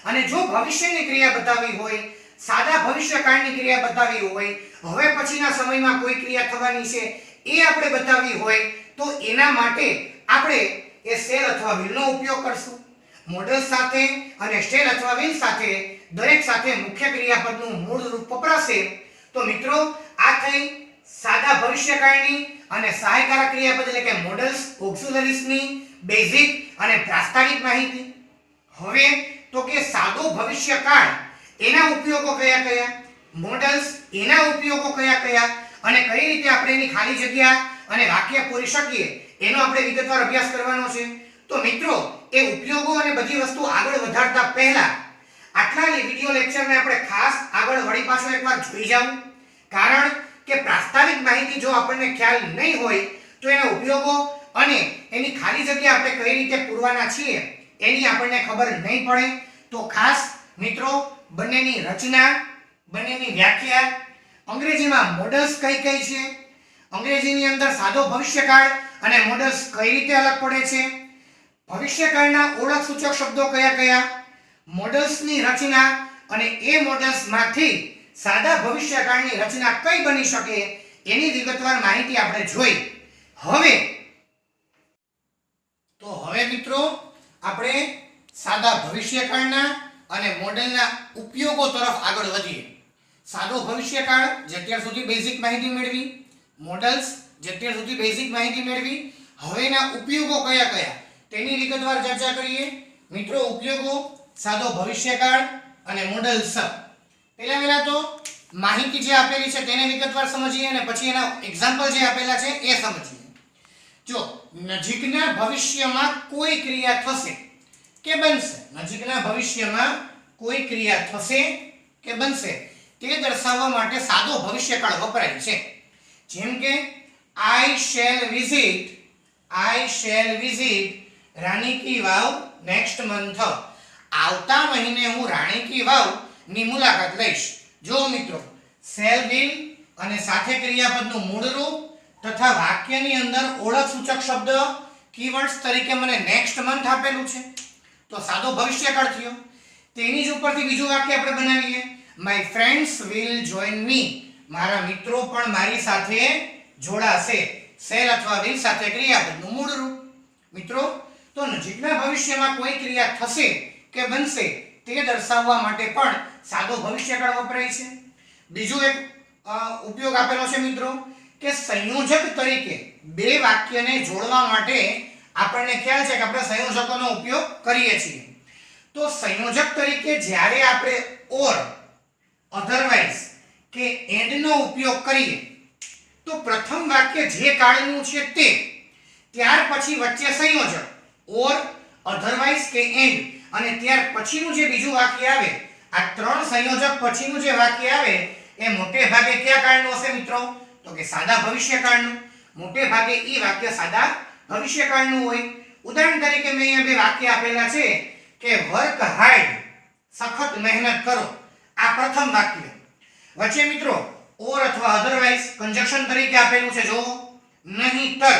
અને જો ભવિષ્યની ક્રિયા બતાવી હોય, સાદા ભવિષ્યકાળની ક્રિયા બતાવી હોય, હવે પછીના સમયમાં કોઈ ક્રિયા થવાની છે એ આપણે બતાવી હોય તો એના માટે આપણે એ શેલ અથવા વિલનો ઉપયોગ કરશું. મોડલ સાથે અને શેલ અથવા વિલ સાથે દરેક સાથે મુખ્ય ક્રિયાપદનું મૂળ રૂપ વપરાશે. તો મિત્રો આ થઈ સાદા ભવિષ્યકાળની અને સહાયકારક ક્રિયાપદ એટલે કે મોડલ્સ, ઓક્સિલરીઝની બેઝિક અને પ્રાસ્તાવિક માહિતી. હવે તો કે સાદો ભવિષ્યકાળ એના ઉપયોગો કયા કયા, મોડલ્સ એના ઉપયોગો કયા કયા અને કઈ રીતે આપણે એની ખાલી જગ્યા અને વાક્ય પૂરી શકીએ એનો આપણે વિગતવાર અભ્યાસ કરવાનો છે. તો મિત્રો એ ઉપયોગો અને બધી વસ્તુ આગળ વધારતા પહેલા આટલા વિડિયો લેક્ચરને આપણે ખાસ આગળ વળી પાછો એકવાર જોઈ જાવ. કારણ કે પ્રાસ્તાવિક માહિતી જો આપણને ખ્યાલ નહીં હોય તો એના ઉપયોગો અને એની ખાલી જગ્યા આપણે કઈ રીતે પૂરવાના છીએ એની આપણને ખબર નહીં પડે. તો ખાસ મિત્રો બંનેની રચના, બંનેની વ્યાખ્યા, અંગ્રેજીમાં મોડલ્સ કઈ કઈ છે, અંગ્રેજીની અંદર સાદો ભવિષ્યકાળ અને મોડલ્સ કઈ રીતે અલગ પડે છે, ભવિષ્યકાળના ઓળખ સૂચક શબ્દો કયા કયા, મોડલ્સની રચના અને એ મોડલ્સમાંથી સાદા ભવિષ્યકાળની રચના કઈ બની શકે એની વિગતવાર માહિતી આપણે જોઈ. હવે મિત્રો આપણે સાદા ભવિષ્યકાળના અને મોડેલના ઉપયોગો તરફ આગળ વધીએ. સાદો ભવિષ્યકાળ જે અત્યાર સુધી બેઝિક માહિતી મેળવી, મોડલ્સ જે અત્યાર સુધી બેઝિક માહિતી મેળવી, હવે એના ઉપયોગો કયા કયા તેની વિગતવાર ચર્ચા કરીએ. મિત્રો ઉપયોગો સાદો ભવિષ્યકાળ અને મોડલ્સ. પહેલા તો માહિતી જે આપેલી છે તેને વિગતવાર સમજીએ અને પછી એના એક્ઝામ્પલ જે આપેલા છે એ સમજીએ. જો નજીકના ભવિષ્યમાં કોઈ ક્રિયા થશે કે બનશે, નજીકના ભવિષ્યમાં કોઈ ક્રિયા થશે કે બનશે તે દર્શાવવા માટે સાદો ભવિષ્યકાળ વપરાય છે. જેમ કે I shall visit Rani ki Vav next month. આવતા મહિને હું રાણી કી વાવ ની મુલાકાત લઈશ. જો મિત્રો shall will અને સાથે ક્રિયાપદનું મૂળ રૂપ તથા વાક્યની અંદર ઓળખ સૂચક શબ્દ કીવર્ડ્સ તરીકે મને નેક્સ્ટ મંથ આપેલું છે તો સાદો ભવિષ્યકાળ થયો. તેની જ ઉપરથી બીજું વાક્ય આપણે બનાવીએ, માય ફ્રેન્ડ્સ વિલ જોઈન મી. મારા મિત્રો પણ મારી સાથે જોડાશે. શેલ અથવા વિલ સાથે ક્રિયાપદનું મૂળ રૂપ. મિત્રો તો નજીકના ભવિષ્યમાં કોઈ ક્રિયા થશે કે બનશે તે દર્શાવવા માટે પણ સાદો ભવિષ્યકાળ વપરાય છે. બીજું એક ઉપયોગ આપેલો છે મિત્રો કે સંયોજક તરીકે બે વાક્યને જોડવા માટે આપણને ખ્યાલ છે કે આપણે સંયોજકોનો ઉપયોગ કરીએ છીએ. તો સંયોજક તરીકે જ્યારે આપણે ઓર અધરવાઇઝ કે એન્ડ નો ઉપયોગ કરીએ તો પ્રથમ વાક્ય જે કાળનું છે તે, ત્યાર પછી વચ્ચે સંયોજક ઓર અધરવાઇઝ કે એન્ડ, અને ત્યાર પછીનું જે બીજું વાક્ય આવે, આ ત્રણ સંયોજક પછીનું જે વાક્ય આવે એ મોટે ભાગે કયા કાળનું હશે મિત્રો? તો કે સાદા ભવિષ્યકાળનું. મોટે ભાગે ઈ વાક્ય સાદા ભવિષ્યકાળનું હોય. ઉદાહરણ તરીકે મેં અહીંયા બે વાક્ય આપેલા છે કે વર્ક હાર્ડ, સખત મહેનત કરો, આ પ્રથમ વાક્ય. વચ્ચે મિત્રો ઓર અથવા અધરવાઇઝ કંજક્શન તરીકે આપેલું છે, જો નહીંતર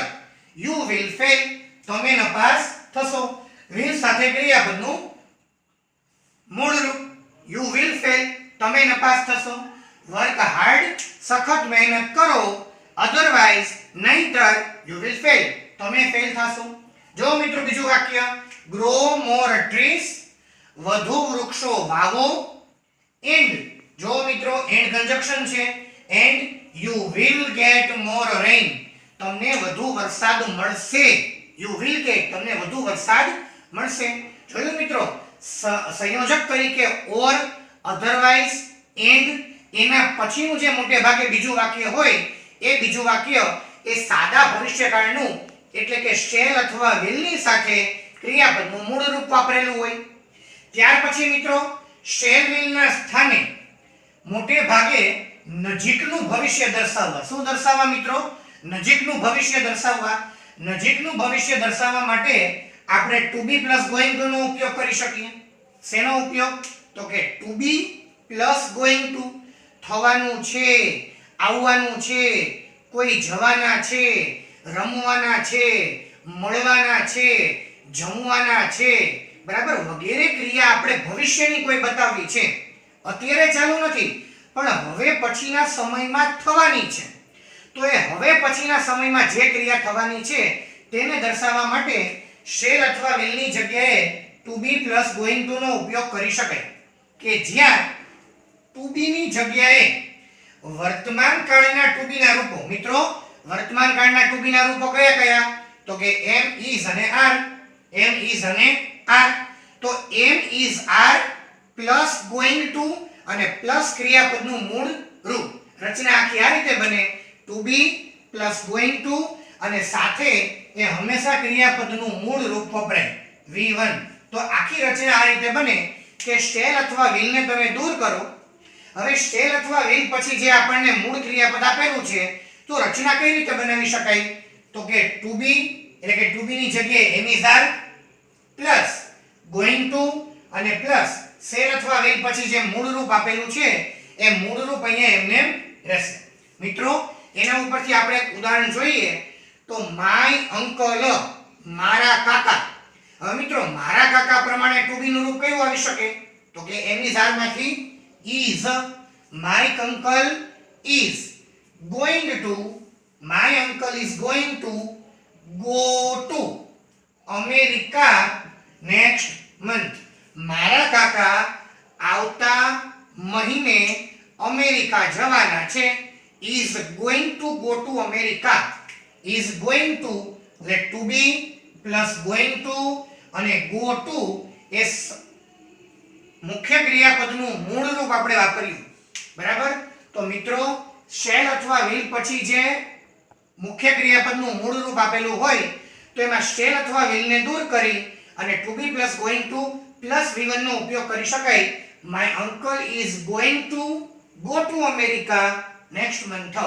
યુ વિલ ફેલ, તમે નપાસ થશો. વિલ સાથે ક્રિયાપદનું મૂળ રૂપ યુ વિલ ફેલ, તમે નપાસ થશો. વર્ક હાર્ડ, સખત મહેનત કરો, અધરવાઇઝ નહીંતર યુ વિલ ફેલ, તમે ફેલ થશો. જો મિત્રો બીજું વાક્ય ગ્રો મોર ટ્રીઝ, વધુ વૃક્ષો વાવો, એન્ડ, જો મિત્રો એન્ડ કંજક્શન છે, and you will get more rain, તમને વધુ વરસાદ મળશે. યુ વિલ ગેટ, તમને વધુ વરસાદ મળશે. જોયું મિત્રો, સંયોજક તરીકે ઓર, અધરવાઇઝ, એન્ડ, એના પછીનું જે મોટે ભાગે બીજું વાક્ય હોય એ બીજું વાક્ય એ સાદા ભવિષ્યકાળનું એટલે કે શેલ અથવા વિલ ની સાથે ક્રિયાપદનું મૂળ રૂપ વાપરેલું હોય. ત્યાર પછી મિત્રો શેલ વિલ ના સ્થાને મોટે ભાગે નજીકનું ભવિષ્ય દર્શાવવા. શું દર્શાવવા મિત્રો? નજીકનું ભવિષ્ય દર્શાવવા. નજીકનું ભવિષ્ય દર્શાવવા માટે આપણે to be plus going to નો ઉપયોગ કરી શકીએ. શેનો ઉપયોગ? તો કે to be plus going to, થવાનું છે, આવવાનું છે, કોઈ જવાના છે, રમવાના છે, મળવાના છે, જમવાના છે, બરાબર, વગેરે ક્રિયા આપણે ભવિષ્યની કોઈ બતાવવી છે. અત્યારે ચાલુ નથી પણ હવે પછીના સમયમાં થવાની છે. તો એ હવે પછીના સમયમાં જે ક્રિયા થવાની છે તેને દર્શાવવા માટે શેલ અથવા વિલ ની જગ્યાએ to be plus going to નો ઉપયોગ કરી શકાય, કે જ્યાં ટુ બી ની જગ્યાએ વર્તમાન કાળના ટુ બી ના રૂપો. મિત્રો વર્તમાન કાળના ટુ બી ના રૂપો કયા કયા? તો કે એમ, ઇઝ અને આર. એમ, ઇઝ અને આર. તો am, is, are plus going to અને પ્લસ ક્રિયાપદનું મૂળ રૂપ. રચના આખી આ રીતે બને, to be plus going to અને સાથે એ હંમેશા ક્રિયાપદનું મૂળ રૂપ વપરાય V1. તો આખી રચના આ રીતે બને કે શેલ અથવા વિલ ને તમે દૂર કરો. હવે શેલ અથવા વિલ પછી જે આપણને મૂળ ક્રિયાપદ આપેલું છે તો રચના કઈ રીતે બનાવી શકાય? તો કે ટુ બી એટલે કે ટુ બી ની જગ્યાએ am is are plus going to અને પ્લસ શેલ અથવા વિલ પછી જે મૂળ રૂપ આપેલું છે એ મૂળ રૂપ અહીંયા એમને રહેશે. મિત્રો એના ઉપરથી આપણે એક ઉદાહરણ જોઈએ તો માય અંકલ, મારા કાકા. હવે મિત્રો મારા કાકા પ્રમાણે ટુ બી નું રૂપ કયું આવી શકે? તો કે એમ ઇઝ આર માંથી is. My uncle is going to, my uncle is going to go to America next month. મારા કાકા આવતા મહિને અમેરિકા જવાના છે. is going to go to America. is going to એટલે to be plus going to અને go to એ મુખ્ય ક્રિયાપદનું મૂળ રૂપ આપણે વાપર્યું, બરાબર. તો મિત્રો શેલ અથવા વિલ પછી જે મુખ્ય ક્રિયાપદનું મૂળ રૂપ આપેલું હોય તો એમાં શેલ અથવા વિલ ને દૂર કરી અને to be plus going to plus V1 નો ઉપયોગ કરી શકાય. My uncle is going to go to America next month.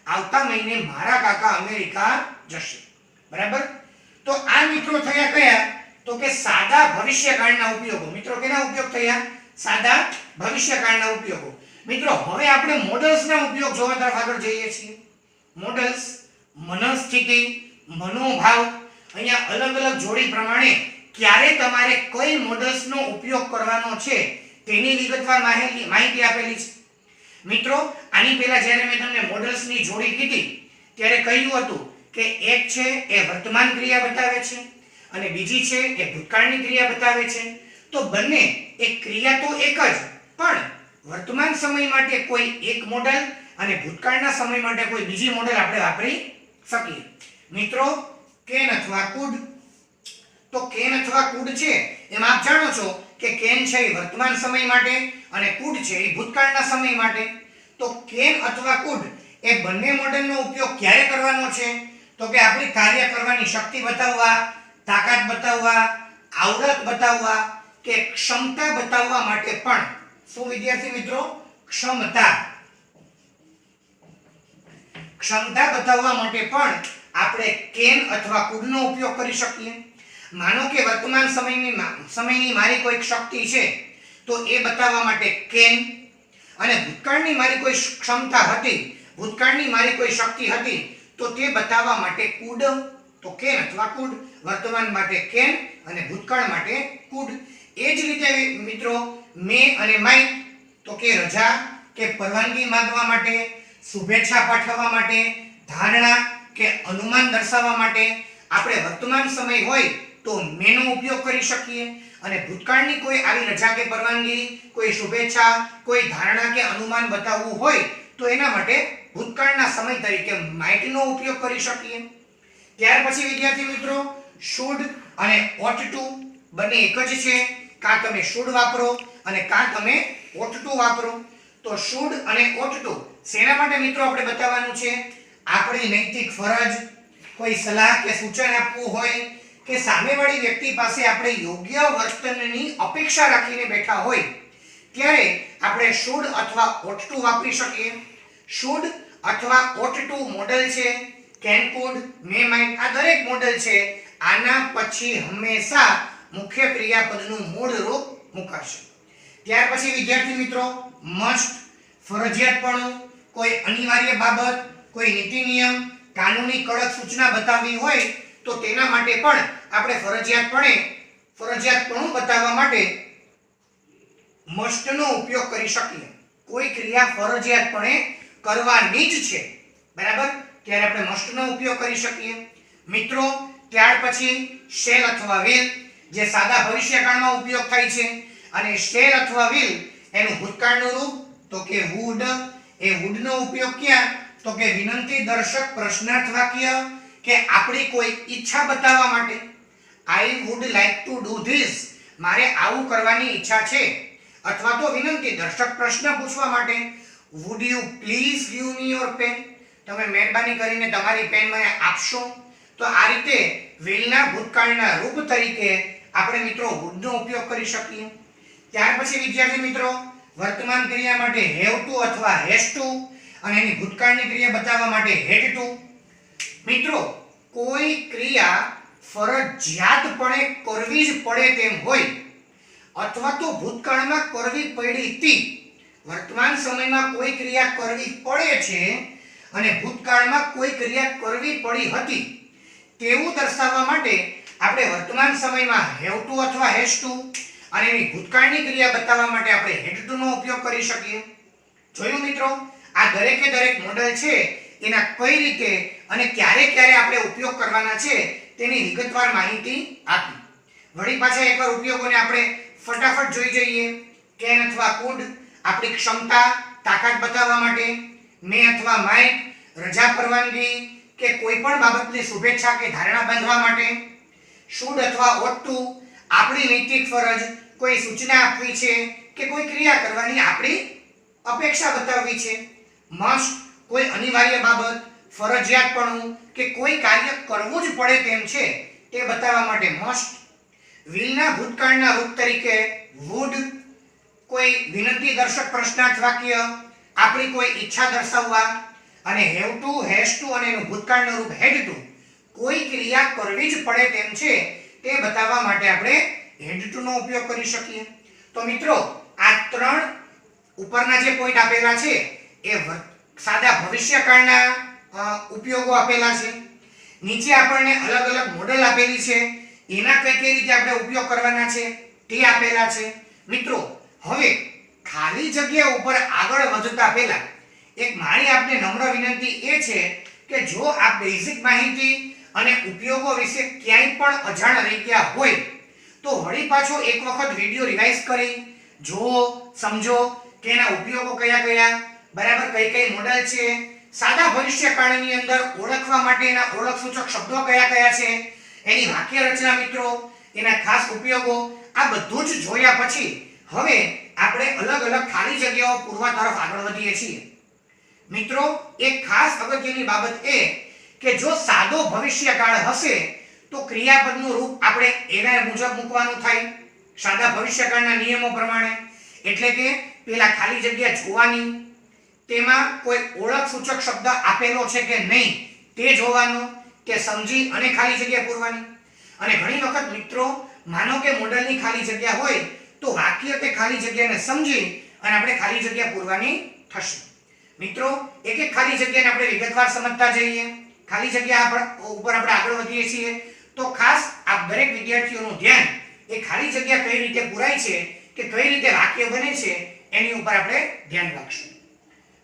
આવતા મહિને મારા કાકા અમેરિકા જશે, બરાબર. તો આ મિત્રો થયા કયા? તો કે સાદા ભવિષ્યકાળના ઉપયોગો. મિત્રો કેના ઉપયોગ થયા? સાદા ભવિષ્યકાળના ઉપયોગો. મિત્રો હવે આપણે મોડલ્સના ઉપયોગ જોવા તરફ આગળ જઈએ છીએ. મોડલ્સ, મનોસ્થિતિ, મનોભાવ. અહીંયા અલગ અલગ જોડી પ્રમાણે ક્યારે તમારે કઈ મોડલ્સનો ઉપયોગ કરવાનો છે તેની વિગતવાર માહિતી આપેલી છે. મિત્રો આની પહેલા જ્યારે મેં તમને મોડલ્સની જોડી કીધી ત્યારે કહ્યું હતું કે એક છે એ વર્તમાન ક્રિયા બતાવે છે અને બીજી છે એ ભૂતકાળની ક્રિયા બતાવે છે. તો બંને એક ક્રિયા તો એક જ, પણ વર્તમાન સમય માટે કોઈ એક મોડેલ અને ભૂતકાળના સમય માટે કોઈ બીજી મોડેલ આપણે વાપરી શકીએ. મિત્રો કેન અથવા કુડ, તો કેન અથવા કુડ છે એમાં આપ જાણો છો કે કેન છે એ વર્તમાન સમય માટે અને કુડ છે એ ભૂતકાળના સમય માટે. તો કેન અથવા કુડ એ બંને મોડેલનો ઉપયોગ ક્યારે કરવાનો છે? તો કે આપણી કાર્ય કરવાની શક્તિ બતાવવા, તાકાત બતાવવા, આવડત બતાવવા કે ક્ષમતા બતાવવા માટે પણ. શું વિદ્યાર્થી મિત્રો? ક્ષમતા બતાવવા માટે પણ આપણે કેન અથવા કુડનો ઉપયોગ કરી શકીએ. માનો કે વર્તમાન સમયની મારી કોઈ શક્તિ છે તો એ બતાવવા માટે કેન, અને ભૂતકાળની મારી કોઈ ક્ષમતા હતી, ભૂતકાળની મારી કોઈ શક્તિ હતી તો તે બતાવવા માટે કુડ. તો કેન અથવા કુડ, વર્તમાન માટે કેન અને ભૂતકાળ માટે કુડ. એ જ રીતે મિત્રો મે અને માય, તો કે રજા કે પરવાનગી માંગવા માટે, શુભેચ્છા પાઠવવા માટે, ધારણા કે અનુમાન દર્શાવવા માટે આપણે વર્તમાન સમય હોય તો મેનો ઉપયોગ કરી શકીએ, અને ભૂતકાળની કોઈ આવી રજા કે પરવાનગી, કોઈ શુભેચ્છા, કોઈ ધારણા કે અનુમાન બતાવવું હોય તો એના માટે ભૂતકાળના સમય તરીકે માઇટનો ઉપયોગ કરી શકીએ. ત્યાર પછી વિદ્યાર્થી મિત્રો શુડ અને ought to બંને એક જ છે. કાં તમે શુડ વાપરો અને કાં તમે ought to વાપરો. તો શુડ અને ought to શેના માટે મિત્રો આપણે બતાવવાનું છે? આપણી નૈતિક ફરજ, કોઈ સલાહ કે સૂચન આપવું હોય કે સામેવાળી વ્યક્તિ પાસે આપણે યોગ્ય વર્તનની અપેક્ષા રાખીને બેઠા હોય ત્યારે આપણે શુડ અથવા ought to વાપરી શકીએ. શુડ અથવા ought to મોડેલ છે કેન, કુડ, મે, માઇટ, આ દરેક મોડેલ છે આના પછી હંમેશા મુખ્ય ક્રિયાપદનું મૂળ રૂપ મુકાશે. ત્યાર પછી વિદ્યાર્થી મિત્રો મસ્ટ, ફરજિયાતપણું, કોઈ અનિવાર્ય બાબત, કોઈ નીતિ નિયમ, કાનૂની કડક સૂચના બતાવવી હોય તો તેના માટે પણ આપણે ફરજિયાતપણું બતાવવા માટે મસ્ટનો ઉપયોગ કરી શકીએ. કોઈ ક્રિયા ફરજિયાતપણે કરવાની જ છે, બરાબર, ત્યારે આપણે મસ્ટનો ઉપયોગ કરી શકીએ. મિત્રો ત્યાર પછી શેલ અથવા વિલ, જે સાદા ભવિષ્યકાળમાં ઉપયોગ થાય છે, અને શેલ અથવા વિલ એનું ભૂતકાળનું રૂપ તો કે વુડ. એ વુડનો ઉપયોગ ક્યાં? તો કે વિનંતી દર્શક પ્રશ્નાર્થ વાક્ય કે આપણી કોઈ ઈચ્છા બતાવવા માટે. I would like to do this, મારે આવું કરવાની ઈચ્છા છે. અથવા તો વિનંતી દર્શક પ્રશ્ન પૂછવા માટે would you please give me your pen, તમે મહેરબાની કરીને તમારી પેન મને આપશો. તો આ રીતે વિલના ભૂતકાળના રૂપ તરીકે આપણે મિત્રો વુડનો ઉપયોગ કરી શકીએ. ત્યાર પછી વિદ્યાર્થી મિત્રો વર્તમાન ક્રિયા માટે હેવ ટુ અથવા હેઝ ટુ, અને એની ભૂતકાળની ક્રિયા બતાવવા માટે હેડ ટુ. મિત્રો કોઈ ક્રિયા ફરજિયાતપણે કરવી જ પડે તેમ હોય અથવા તો ભૂતકાળમાં કરવી પડી હતી, વર્તમાન સમયમાં કોઈ ક્રિયા કરવી પડે છે અને ભૂતકાળમાં કોઈ ક્રિયા કરવી પડી હતી તેવું દર્શાવવા માટે આપણે વર્તમાન સમયમાં હેવ ટુ અથવા હેઝ ટુ, અને એની ભૂતકાળની ક્રિયા બતાવવા માટે આપણે હેડ ટુ નો ઉપયોગ કરી શકીએ. જોયું મિત્રો, આ દરેકે દરેક મોડેલ છે એના કઈ રીતે અને ક્યારે ક્યારે આપણે ઉપયોગ કરવાના છે તેની વિગતવાર માહિતી આપી. વળી પાછા એકવાર ઉપયોગોને આપણે ફટાફટ જોઈ જઈએ. કેન અથવા કુડ આપણી ક્ષમતા, તાકાત બતાવવા માટે. મે અથવા માઇટ રજા, પરવાનગી કે કોઈ પણ બાબતની શુભેચ્છા કે ધારણા બાંધવા માટે. શુડ અથવા ought to આપણી નૈતિક ફરજ, કોઈ સૂચના આપવી છે કે કોઈ ક્રિયા કરવાની આપણી અપેક્ષા બતાવવી છે. મસ્ટ કોઈ અનિવાર્ય બાબત, ફરજિયાતપણું કે કોઈ કાર્ય કરવું જ પડે તેમ છે તે બતાવવા માટે મસ્ટ. વિલના ભૂતકાળના રૂપ તરીકે વુડ, કોઈ વિનંતી દર્શક પ્રશ્નાર્થ વાક્ય, આપણી કોઈ ઈચ્છા દર્શાવવા, અને હેવ ટુ, હેઝ ટુ અને એનું ભૂતકાળનું રૂપ હેડ ટુ, કોઈ ક્રિયા કરવી જ પડે તેમ છે તે બતાવવા માટે આપણે હેડ ટુ નો ઉપયોગ કરી શકીએ. તો મિત્રો આ ત્રણ ઉપરના જે પોઈન્ટ આપેલા છે એ સાદા ભવિષ્યકાળના ઉપયોગો આપેલા છે. નીચે આપણને અલગ અલગ મોડેલ આપેલી છે, એના કઈ રીતે આપણે ઉપયોગ કરવાના છે તે આપેલા છે. મિત્રો હવે ખાલી જગ્યા ઉપર આગળ વધતા પહેલા એક મારી આપને નમ્ર વિનંતી એ છે કે જો આ બેઝિક માહિતી અને ઉપયોગો વિશે ક્યાંય પણ અજાણ રહી ગયા હોય તો વળી પાછો એક વખત વિડિયો રિવાઇઝ કરી જુઓ, સમજો કે એના ઉપયોગો કયા કયા, બરાબર, કઈ મોડેલ છે, સાદા ભવિષ્યકાળની અંદર ઓળખવા માટેના ઓળખ સૂચક શબ્દો કયા કયા છે, એની વાક્ય રચના મિત્રો તેના ખાસ ઉપયોગો આ બધું જ જોયા પછી હવે આપણે અલગ અલગ ખાલી જગ્યાઓ પૂરવા તરફ આગળ વધીએ છીએ. મિત્રો એક ખાસ અગત્યની બાબત એ કે જો સાદો ભવિષ્યકાળ હશે તો ક્રિયાપદનું રૂપ આપણે એના મુજબ મૂકવાનું થાય સાદા ભવિષ્યકાળના નિયમો પ્રમાણે. એટલે કે પેલા ખાલી જગ્યા જોવાની, તેમાં કોઈ ઓળખ સૂચક શબ્દ આપેલો છે કે નહીં તે જોવાનું, તે સમજી અને ખાલી જગ્યા પૂરવાની. અને ઘણી વખત મિત્રો માનો કે મોડલની ખાલી જગ્યા હોય તો વાક્ય કે ખાલી જગ્યાને સમજી અને આપણે ખાલી જગ્યા પૂરવાની થશે. મિત્રો એક એક ખાલી જગ્યાને આપણે વિગતવાર સમજતા જઈએ. ખાલી જગ્યા ઉપર આપણે આગળ વધીએ છીએ તો ખાસ આ દરેક વિદ્યાર્થીઓનું ધ્યાન એ ખાલી જગ્યા કઈ રીતે પૂરાય છે કે કઈ રીતે વાક્ય બને છે એની ઉપર આપણે ધ્યાન રાખશું.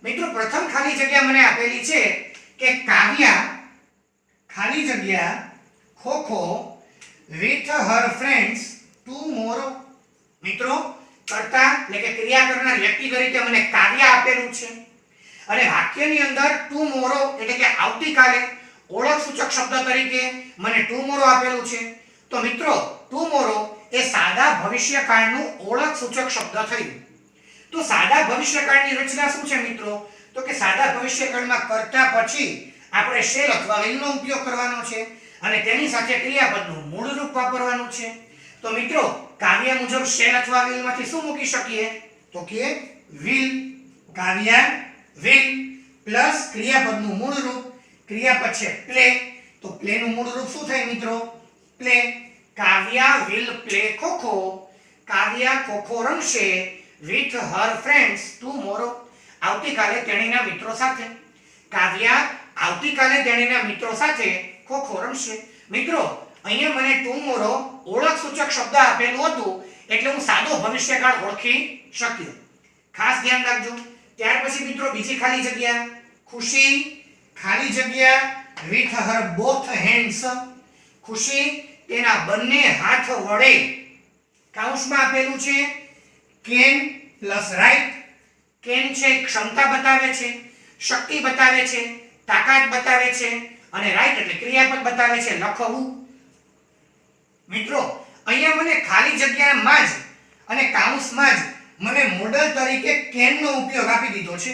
મિત્રો પ્રથમ ખાલી જગ્યા મને આપેલી છે કે કાવ્યા ખાલી જગ્યા kho kho with her friends tomorrow. મિત્રો કર્તા એટલે કે ક્રિયા કરનાર વ્યક્તિ તરીકે મને કાવ્યા આપેલું છે અને વાક્યની અંદર tomorrow એટલે કે આવતીકાલે ઓળખ સૂચક શબ્દ તરીકે મને tomorrow આપેલું છે. તો મિત્રો tomorrow એ સાદા ભવિષ્યકાળનું ઓળખ સૂચક શબ્દ થયું. તો સાદા ભવિષ્યકાળની રચના શું છે મિત્રો? તો કે સાદા ભવિષ્યકાળમાં કર્તા પછી આપણે શેલ અથવા વિલનો ઉપયોગ કરવાનો છે અને તેની સાથે ક્રિયાપદનું મૂળ રૂપ વાપરવાનું છે. તો મિત્રો કાવ્ય મુજબ શેલ અથવા વિલમાંથી શું મૂકી શકીએ? તો કે વિલ, કાવ્યા વિલ પ્લસ ક્રિયાપદનું મૂળ રૂપ, ક્રિયાપદ છે પ્લે, તો પ્લેનું મૂળ રૂપ શું થાય મિત્રો? Play. Kavya will play kho kho, Kavya kho kho રમશે with her friends tomorrow. આવતીકાલે તેણીના મિત્રો સાથે. કાવ્યા આવતીકાલે તેણીના મિત્રો સાથે ખોખો રમશે. મિત્રો અહીંયા મને tomorrow ઓળખ સૂચક શબ્દ આપેલું હતું એટલે હું સાદો ભવિષ્યકાળ ઓળખી શક્યો. ખાસ ધ્યાન રાખજો. ત્યાર પછી મિત્રો બીજી ખાલી જગ્યા ખુશી ખાલી જગ્યા with her both hands. ખુશી તેના બંને હાથ વડે કૌંસમાં આપેલું છે can પ્લસ right. can છે ક્ષમતા બતાવે છે, શક્તિ બતાવે છે, તાકાત બતાવે છે અને right એટલે ક્રિયાપદ બતાવે છે લખવું. મિત્રો અહીંયા મને ખાલી જગ્યામાં જ અને કૌંસમાં જ મને મોડલ તરીકે can નો ઉપયોગ આપી દીધો છે.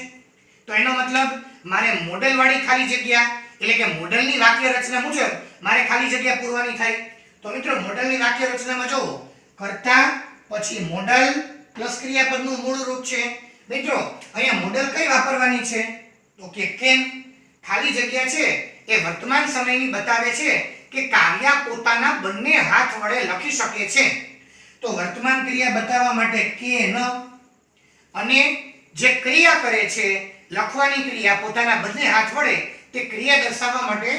તો એનો મતલબ મારે મોડલ વાળી ખાલી જગ્યા એટલે કે મોડલની વાક્ય રચના મુજબ મારે ખાલી જગ્યા પૂરવાની થાય. તો મિત્રો મોડલની વાક્ય રચનામાં જોવો કર્તા પછી મોડલ પ્લસ ક્રિયાપદનું મૂળ રૂપ છે. મિત્રો અહીંયા મોડલ કઈ વાપરવાની છે? તો કે can. ખાલી જગ્યા છે એ વર્તમાન સમયની બતાવે છે કે કાવ્યા પોતાના બંને હાથ વડે લખી શકે છે. તો વર્તમાન ક્રિયા બતાવવા માટે can અને જે ક્રિયા કરે છે લખવાની ક્રિયા પોતાના બંને હાથ વડે તે ક્રિયા દર્શાવવા માટે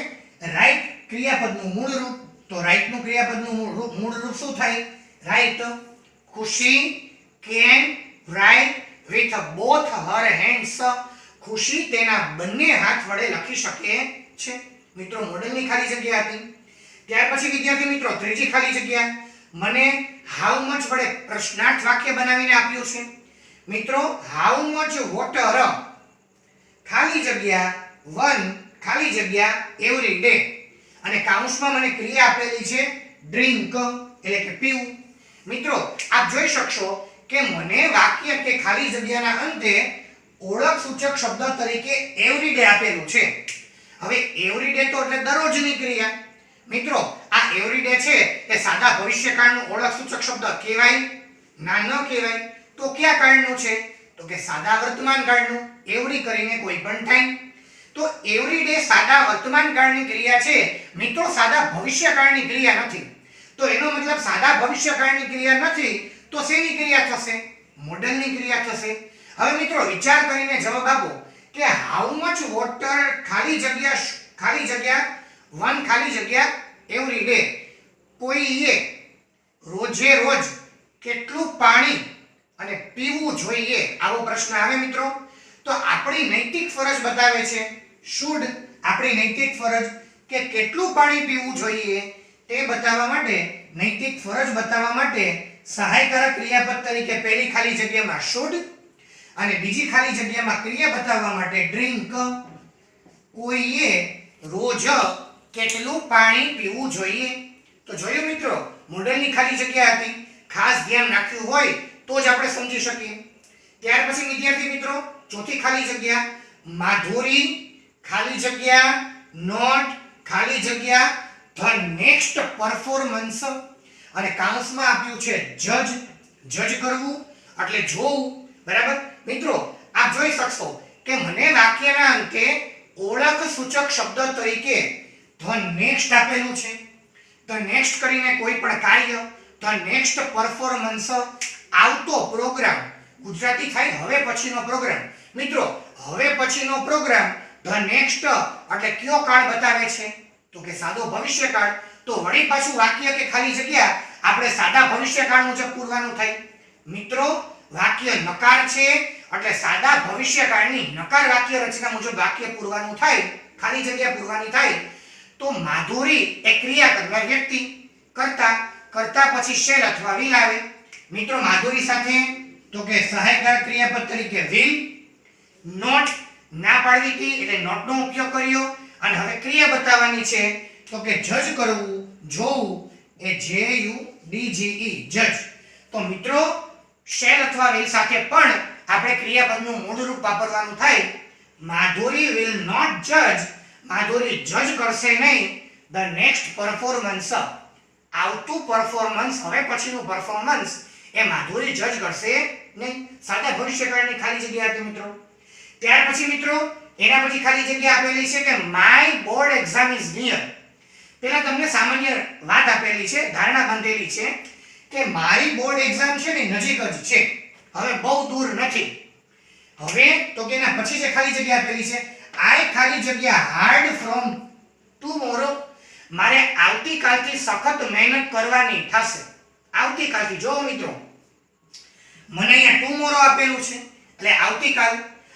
right ક્રિયાપદનું મૂળ રૂપ. તો right નું ક્રિયાપદનું મૂળ રૂપ શું થાય? right. ખુશી can write with both her hands. ખુશી તેના બંને હાથ વડે લખી શકે છે. મિત્રો મોડલની ખાલી જગ્યા હતી. ત્યાર પછી વિદ્યાર્થી મિત્રો ત્રીજી ખાલી જગ્યા મને how much વડે પ્રશ્નાર્થ વાક્ય બનાવીને આપ્યું છે. મિત્રો how much water ખાલી જગ્યા 1 ખાલી જગ્યા every day અને કૌંસમાં મને ક્રિયા આપેલી છે drink એટલે કે પીવું. મિત્રો આપ જોઈ શકશો કે મને વાક્ય કે ખાલી જગ્યાના અંતે ઓળખ સૂચક શબ્દ તરીકે every day આપેલું છે. હવે every day તો એટલે દરરોજની ક્રિયા. મિત્રો આ every day છે એ સાદા ભવિષ્યકાળનું ઓળખ સૂચક શબ્દ કહેવાય? ના, ન કહેવાય. તો કયા કાળનું છે? તો કે સાદા વર્તમાન કાળનું. every કરીને કોઈ પણ થાય. તો every day સાદા વર્તમાન કાળની ક્રિયા છે મિત્રો, સાદા ભવિષ્યકાળની ક્રિયા નથી. તો એનો મતલબ સાદા ભવિષ્યકાળની ક્રિયા નથી તો શેની ક્રિયા થશે? મોડલની ક્રિયા થશે. હવે મિત્રો વિચાર કરીને જવાબ આપો કે how much water ખાલી જગ્યા 1 ખાલી જગ્યા every day. કોઈએ રોજે રોજ કેટલું પાણી અને પીવું જોઈએ આવો પ્રશ્ન આવે મિત્રો. તો આપણી નૈતિક ફરજ બતાવે છે should. આપણી નૈતિક ફરજ કે કેટલું પાણી પીવું જોઈએ તે બતાવવા માટે, નૈતિક ફરજ બતાવવા માટે સહાયકારક ક્રિયાપદ તરીકે પહેલી ખાલી જગ્યામાં should અને બીજી ખાલી જગ્યામાં ક્રિયા બતાવવા માટે drink. કોઈએ રોજ કેટલું પાણી પીવું જોઈએ. તો જોયું મિત્રો મોડલની ખાલી જગ્યા હતી. ખાસ ધ્યાન રાખ્યું હોય તો જ આપણે સમજી શકીએ. ત્યાર પછી વિદ્યાર્થી મિત્રો ચોથી ખાલી જગ્યા માધુરી ખાલી જગ્યા નોટ ખાલી જગ્યા ધ નેક્સ્ટ પરફોર્મન્સ અને કાઉન્સમાં આપ્યું છે જજ કરવું એટલે જોવું. બરાબર મિત્રો આપ જોઈ શકશો કે મને વાક્યના અંતે ઓળખ સૂચક શબ્દ તરીકે ધ નેક્સ્ટ આપેલું છે. ધ નેક્સ્ટ કરીને કોઈ પણ કાર્ય, ધ નેક્સ્ટ પરફોર્મન્સ, આવતો પ્રોગ્રામ, ગુજરાતી થાય હવે પછીનો પ્રોગ્રામ. મિત્રો હવે પછીનો પ્રોગ્રામ ધ નેક્સ્ટ એટલે કયો કાળ બતાવે છે તો કે સાદો ભવિષ્યકાળ. તો વળી પાછું વાક્ય કે ખાલી જગ્યા આપણે સાદા ભવિષ્યકાળ મુજબ પૂરવાનું થાય. મિત્રો વાક્ય નકાર છે એટલે સાદા ભવિષ્યકાળની નકાર વાક્ય રચના મુજબ વાક્ય પૂરવાનું થાય, ખાલી જગ્યા પૂરવાની થાય. તો માધુરી એ ક્રિયા કરનાર વ્યક્તિ, કરતા પછી શેલ અથવા વિલ આવે. મિત્રો માધુરી સાથે તો કે સહાયકાર ક્રિયાપદ તરીકે વિલ. નોટ ના પાડવી હતી એટલે નોટ નો ઉપયોગ કર્યો અને હવે ક્રિયા બતાવવાની છે તો કે જજ કરવું, જોવું એ JUDGE જજ. તો મિત્રો શેલ અથવા વિલ સાથે પણ આપણે ક્રિયાપદનું મૂળ રૂપ વાપરવાનું થાય. માધુરી વિલ નોટ જજ, માધુરી જજ કરશે નહીં ધ નેક્સ્ટ પરફોર્મન્સ, આવતું પરફોર્મન્સ હવે પછીનું પરફોર્મન્સ એ માધુરી જજ કરશે નહીં. સાદા ભવિષ્યકાળની ખાલી જગ્યા હતી મિત્રો. ત્યાર પછી મિત્રો એના પછી ખાલી જગ્યા આપેલી છે કે my board exam is near. પહેલા તમને સામાન્ય વાત આપેલી છે, ધારણા બાંધેલી છે કે મારી બોર્ડ એક્ઝામ છે ને નજીક જ છે, હવે બહુ દૂર નથી. હવે તો કે એના પછી જે ખાલી જગ્યા આપેલી છે આઈ ખાલી જગ્યા હાર્ડ ફ્રોમ ટુમોરો, મારે આવતીકાલથી સખત મહેનત કરવાની થશે. આવતીકાલથી જો મિત્રો મને અહીંયા ટુમોરો આપેલું છે એટલે આવતીકાલ.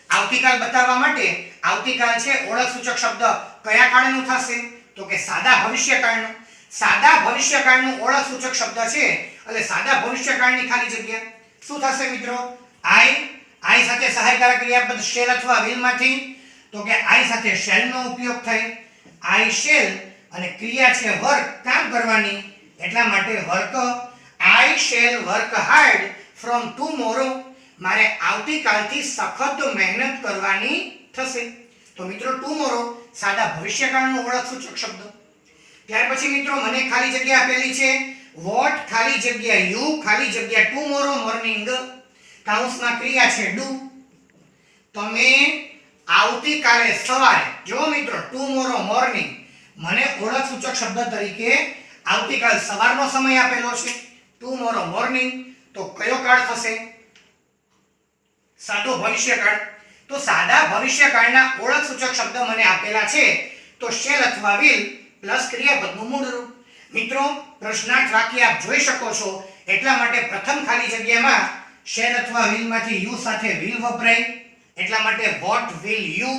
આવતીકાલ બતાવવા માટે આવતીકાલ છે ઓળખ સૂચક શબ્દ કયા કાળનું થશે તો કે સાદા ભવિષ્યકાળનું. સાદા ભવિષ્યકાળનું ઓળખ સૂચક શબ્દ છે એટલે સાદા ભવિષ્યકાળની ખાલી જગ્યા શું થશે મિત્રો? આઈ સાથે સહાયકારક ક્રિયાપદ શેલ અથવા વિલ માંથી તો કે આઈ સાથે શેલ નો ઉપયોગ થાય. આઈ શેલ અને ક્રિયા છે વર્ક, કામ કરવાની, એટલા માટે work. I shell work hard from tomorrow, મારે આવતીકાલથી સખત મહેનત કરવાની થશે. તો મિત્રો ટુમોરો સાદા ભવિષ્યકાળનો ઓળખ સૂચક શબ્દ. ત્યાર પછી મિત્રો મને ખાલી જગ્યા આપેલી છે વોટ ખાલી જગ્યા યુ ખાલી જગ્યા ટુમોરો મોર્નિંગ, કાઉન્સમાં ક્રિયા છે ડુ. તમે આવતીકાલે સવારે, જો મિત્રો ટુમોરો મોર્નિંગ મને ઓળખ સૂચક શબ્દ તરીકે આવતીકાલ સવારનો સમય આપેલો છે. ટુમોરો મોર્નિંગ તો કયો કાળ થશે? સાદો ભવિષ્યકાળ. તો સાદા ભવિષ્યકાળના ઓળખ સૂચક શબ્દ મને આપેલા છે તો શેલ અથવા વિલ પ્લસ ક્રિયાપદનું મૂળ રૂપ. મિત્રો પ્રશ્નાર્થ વાક્ય આપ જોઈ શકો છો એટલા માટે પ્રથમ ખાલી જગ્યામાં શેલ અથવા વિલ માંથી યુ સાથે વિલ વપરાય એટલા માટે વોટ વિલ યુ,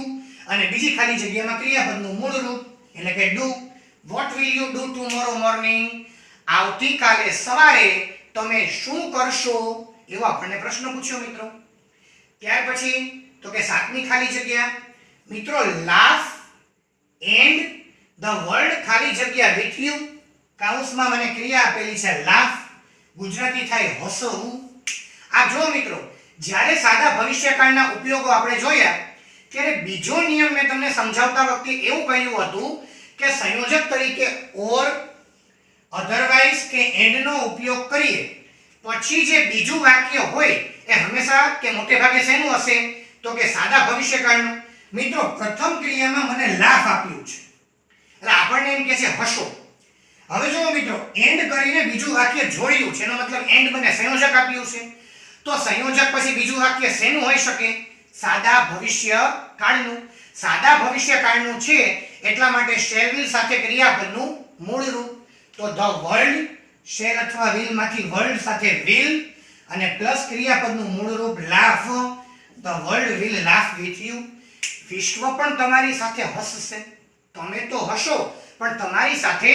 અને બીજી ખાલી જગ્યામાં ક્રિયાપદનું મૂળ રૂપ એટલે કે do. What will you do tomorrow morning, આવતીકાલે સવારે તમે શું કરશો એવો આપણને પ્રશ્ન પૂછ્યો મિત્રો. ત્યાર પછી તો કે સાતમી ખાલી જગ્યા મિત્રો લાફ એન્ડ ધ વર્ડ ખાલી જગ્યા વિથ યુ, કાઉન્સમાં મને ક્રિયા આપેલી છે લાફ, ગુજરાતી થાય હસવું. આ જો મિત્રો જ્યારે સાદા ભવિષ્યકાળના ઉપયોગો આપણે જોયા ત્યારે બીજો નિયમ મેં તમને સમજાવતા વખતે એવું કહ્યું હતું કે સંયોજક તરીકે ઓર, અધરવાઇઝ કે એન્ડ નો ઉપયોગ કરીએ પછી જે બીજું વાક્ય હોય એ હંમેશા કે મોટે ભાગે શેનું હશે તો કે સાદા ભવિષ્યકાળનું. મિત્રો પ્રથમ ક્રિયામાં મને લાફ આપ્યું છે એટલે આપણને એમ કહે છે હસો. હવે જો મિત્રો એન્ડ કરીને બીજું વાક્ય જોડ્યું છે એનો મતલબ એન્ડ મને સંયોજક આપ્યું છે. તો સંયોજક પછી બીજું વાક્ય શેનું હોઈ શકે? સાદા ભવિષ્યકાળનું. સાદા ભવિષ્યકાળનું છે એટલા માટે શેલ વિલ સાથે ક્રિયાપદનું મૂળ રૂપ. તો ધ વર્લ્ડ, શેલ અથવા વિલ માંથી વર્લ્ડ સાથે વિલ અને પ્લસ ક્રિયાપદનું મૂળ રૂપ laugh. The world will laugh with you, વિશ્વ પણ તમારી સાથે હસશે. તમે તો હસો પણ તમારી સાથે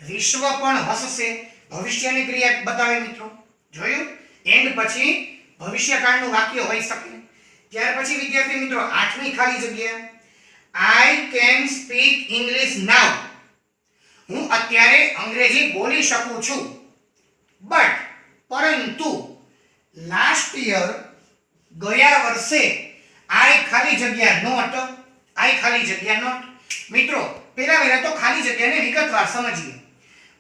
વિશ્વ પણ હસશે. ભવિષ્યની ક્રિયા બતાવે મિત્રો. જોયું? એન્ડ પછી ભવિષ્યકાળનું વાક્ય હોઈ શકે. ત્યાર પછી વિદ્યાર્થી મિત્રો આઠમી ખાલી જગ્યા આઈ કેન સ્પીક ઇંગ્લિશ નાઉ, હું અત્યારે અંગ્રેજી બોલી શકું છું. બટ પરંતુ લાસ્ટ યર ગયા વર્ષે આઈ ખાલી જગ્યા નોટ મિત્રો પહેલા તો ખાલી જગ્યાને વિગતવાર સમજીએ.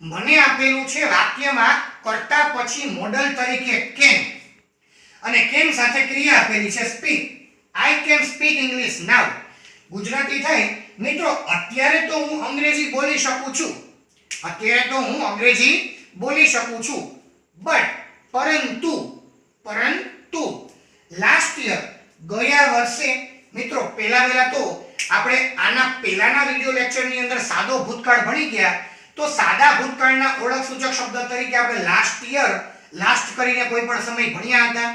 મને આપેલું છે વાક્યમાં કર્તા પછી મોડલ તરીકે કેન અને કેન સાથે ક્રિયા આપેલી છે speak. I can speak English now. Gujarati થાય મિત્રો અત્યારે તો હું અંગ્રેજી બોલી શકું છું. બટ પરંતુ લાસ્ટ યર ગયા વર્ષે મિત્રો પહેલા તો આપણે આના પહેલાના વિડિયો લેક્ચરની અંદર સાદો ભૂતકાળ ભણી ગયા. તો સાદા ભૂતકાળના ઓળખ સૂચક શબ્દ તરીકે આપણે લાસ્ટ કરીને કોઈ પણ સમય ભણ્યા હતા.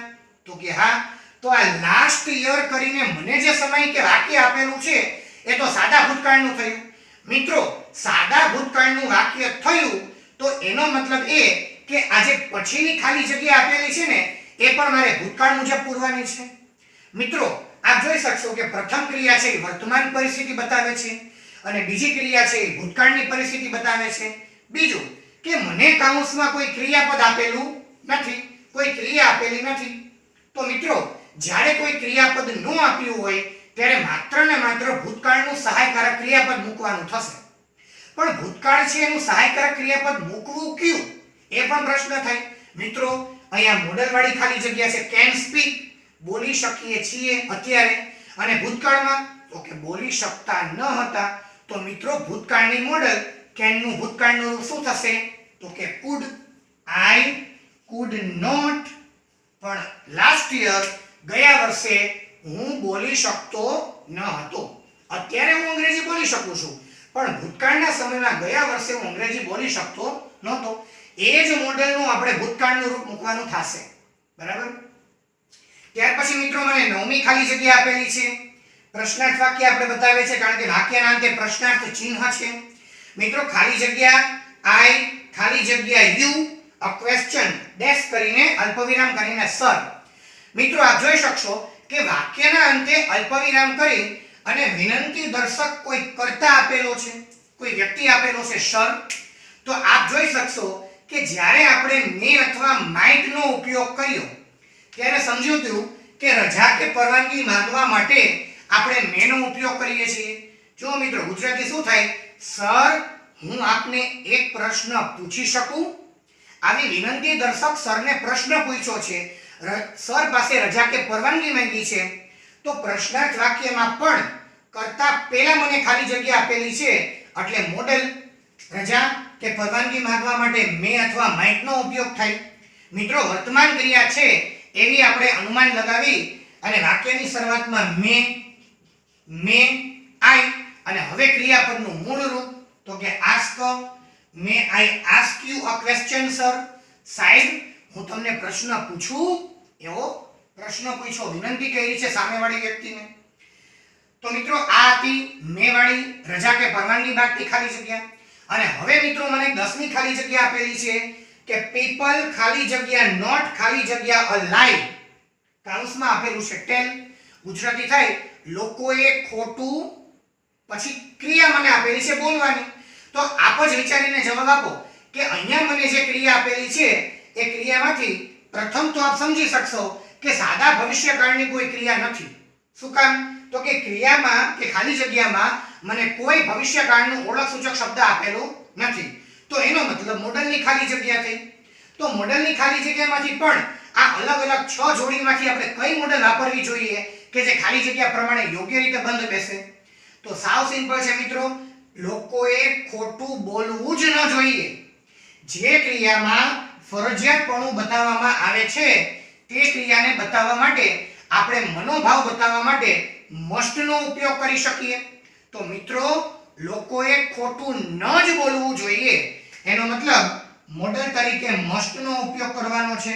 તો કે હા, તો આ લાસ્ટ યર કરીને મને જે સમય કે વાક્ય આપેલું છે એ તો સાદા ભૂતકાળનું થયું. મિત્રો સાદા ભૂતકાળનું વાક્ય થયું તો એનો મતલબ એ કે આજે પછીની ખાલી જગ્યા આપેલી છે ને એ પણ મારે ભૂતકાળ મુજબ પૂરવાની છે. મિત્રો આપ જોઈ શકશો કે પ્રથમ ક્રિયા છે એ વર્તમાન પરિસ્થિતિ બતાવે છે અને બીજી ક્રિયા છે એ ભૂતકાળની પરિસ્થિતિ બતાવે છે. બીજું કે મને કૌંસમાં કોઈ ક્રિયાપદ આપેલું નથી, કોઈ ક્રિયા આપેલી નથી. તો મિત્રો જ્યારે કોઈ ક્રિયાપદ ન આપ્યું હોય ત્યારે માત્ર ને માત્ર ભૂતકાળનું સહાયકારક ક્રિયાપદ મૂકવાનું થશે. પણ ભૂતકાળ છે એનું સહાયકારક ક્રિયાપદ મૂકવું કયું એ પણ પ્રશ્ન થાય. મિત્રો અહીંયા મોડલવાળી ખાલી જગ્યા છે કેન સ્પીક, બોલી શકીએ છીએ અત્યારે, અને ભૂતકાળમાં તો કે બોલી શકતા ન હતા. તો મિત્રો ભૂતકાળની મોડલ કેનનું ભૂતકાળનું રૂપ શું થશે તો કે કુડ. I could not. પણ લાસ્ટ યર ગયા વર્ષે હું બોલી શકતો ન હતો. અત્યારે હું અંગ્રેજી બોલી શકું છું પણ ભૂતકાળના સમયમાં ગયા વર્ષે હું અંગ્રેજી બોલી શકતો નહોતો. એ જ મોડેલનું આપણે ભૂતકાળનું રૂપ મૂકવાનું થશે. બરાબર. ત્યાર પછી મિત્રો મને નવમી ખાલી જગ્યા આપેલી છે. પ્રશ્નાર્થ વાક્ય આપણે બતાવે છે કારણ કે વાક્યના અંતે પ્રશ્નાર્થ ચિહ્ન છે. મિત્રો ખાલી જગ્યા આઈ ખાલી જગ્યા યુ અ ક્વેશ્ચન ડેશ કરીને અલ્પવિરામ કરીને સર. મિત્રો આપ જોઈ શકશો કે વાક્યના અંતે અલ્પવિરામ કરી અને વિનંતી દર્શક કોઈ કર્તા આપેલો છે, કોઈ વ્યક્તિ આપેલો છે સર. તો આપ જોઈ શકશો કે જ્યારે આપણે મે અથવા માઇટ નો ઉપયોગ કર્યો ત્યારે સમજ્યું હતું કે રજા કે પરવાનગી માંગવા માટે આપણે મે નો ઉપયોગ કરીએ છીએ. જો મિત્રો ગુજરાતી શું થાય, સર હું આપને એક પ્રશ્ન પૂછી શકું. આવી વિનંતી દર્શક સરને પ્રશ્ન પૂછ્યો છે, સર પાસે રજા કે પરવાનગી માંગી છે. તો પ્રશ્નાર્થ વાક્યમાં પણ કરતા પહેલા મને ખાલી જગ્યા આપેલી છે એટલે મોડેલ રજા કે પરવાનગી માંગવા માટે મે અથવા માઇટ નો ઉપયોગ થાય. મિત્રો વર્તમાન ક્રિયા છે એવી આપણે અનુમાન લગાવી અને વાક્યની શરૂઆતમાં મે આઈ અને હવે ક્રિયાપદનું મૂળ રૂપ તો કે ask. May I ask you a question sir. સાહેબ હું તમને પ્રશ્ન પૂછું એવો પ્રશ્ન પૂછો, વિનંતી કરી છે સામેવાળી વ્યક્તિને. તો મિત્રો આ હતી મે વાળી રજા કે પરવાનગી માંગતી ખાલી જગ્યા. અને હવે મિત્રો મને 10મી ખાલી જગ્યા આપેલી છે કે પીપલ ખાલી જગ્યા નોટ ખાલી જગ્યા અલાઇવ. કૌંસમાં આપેલું છે ટેલ. ગુજરાતી થાય લોકોએ ખોટું, પછી ક્રિયા મને આપેલી છે બોલવાની. તો આપ જ વિચારીને જવાબ આપો કે અહીંયા મને જે ક્રિયા આપેલી છે એ ક્રિયામાંથી પ્રથમ તો આપ સમજી શકશો કે સાદા ભવિષ્યકાળની કોઈ ક્રિયા નથી. શું કામ તો કે ક્રિયામાં કે ખાલી જગ્યામાં મને કોઈ ભવિષ્યકાળનું ઓળખ સૂચક શબ્દ આપેલો નથી. તો એનો મતલબ મોડલની ખાલી જગ્યા થઈ. તો મોડલની ખાલી જગ્યામાંથી પણ આ અલગ અલગ 6 જોડીમાંથી આપણે કઈ મોડલ વાપરવી જોઈએ કે જે ખાલી જગ્યા પ્રમાણે યોગ્ય રીતે બંધ બેસે. તો સાવ સિમ્પલ છે મિત્રો, લોકોએ ખોટું બોલવું જ ન જોઈએ. જે ક્રિયામાં ફરજિયાતપણું બતાવવામાં આવે છે તે ક્રિયાને બતાવવા માટે આપણે મનોભાવ બતાવવા માટે મસ્ટ નો ઉપયોગ કરી શકીએ. તો મિત્રો લોકોએ ખોટું ન જ બોલવું જોઈએ એનો મતલબ મોડલ તરીકે મસ્ટ નો ઉપયોગ કરવાનો છે.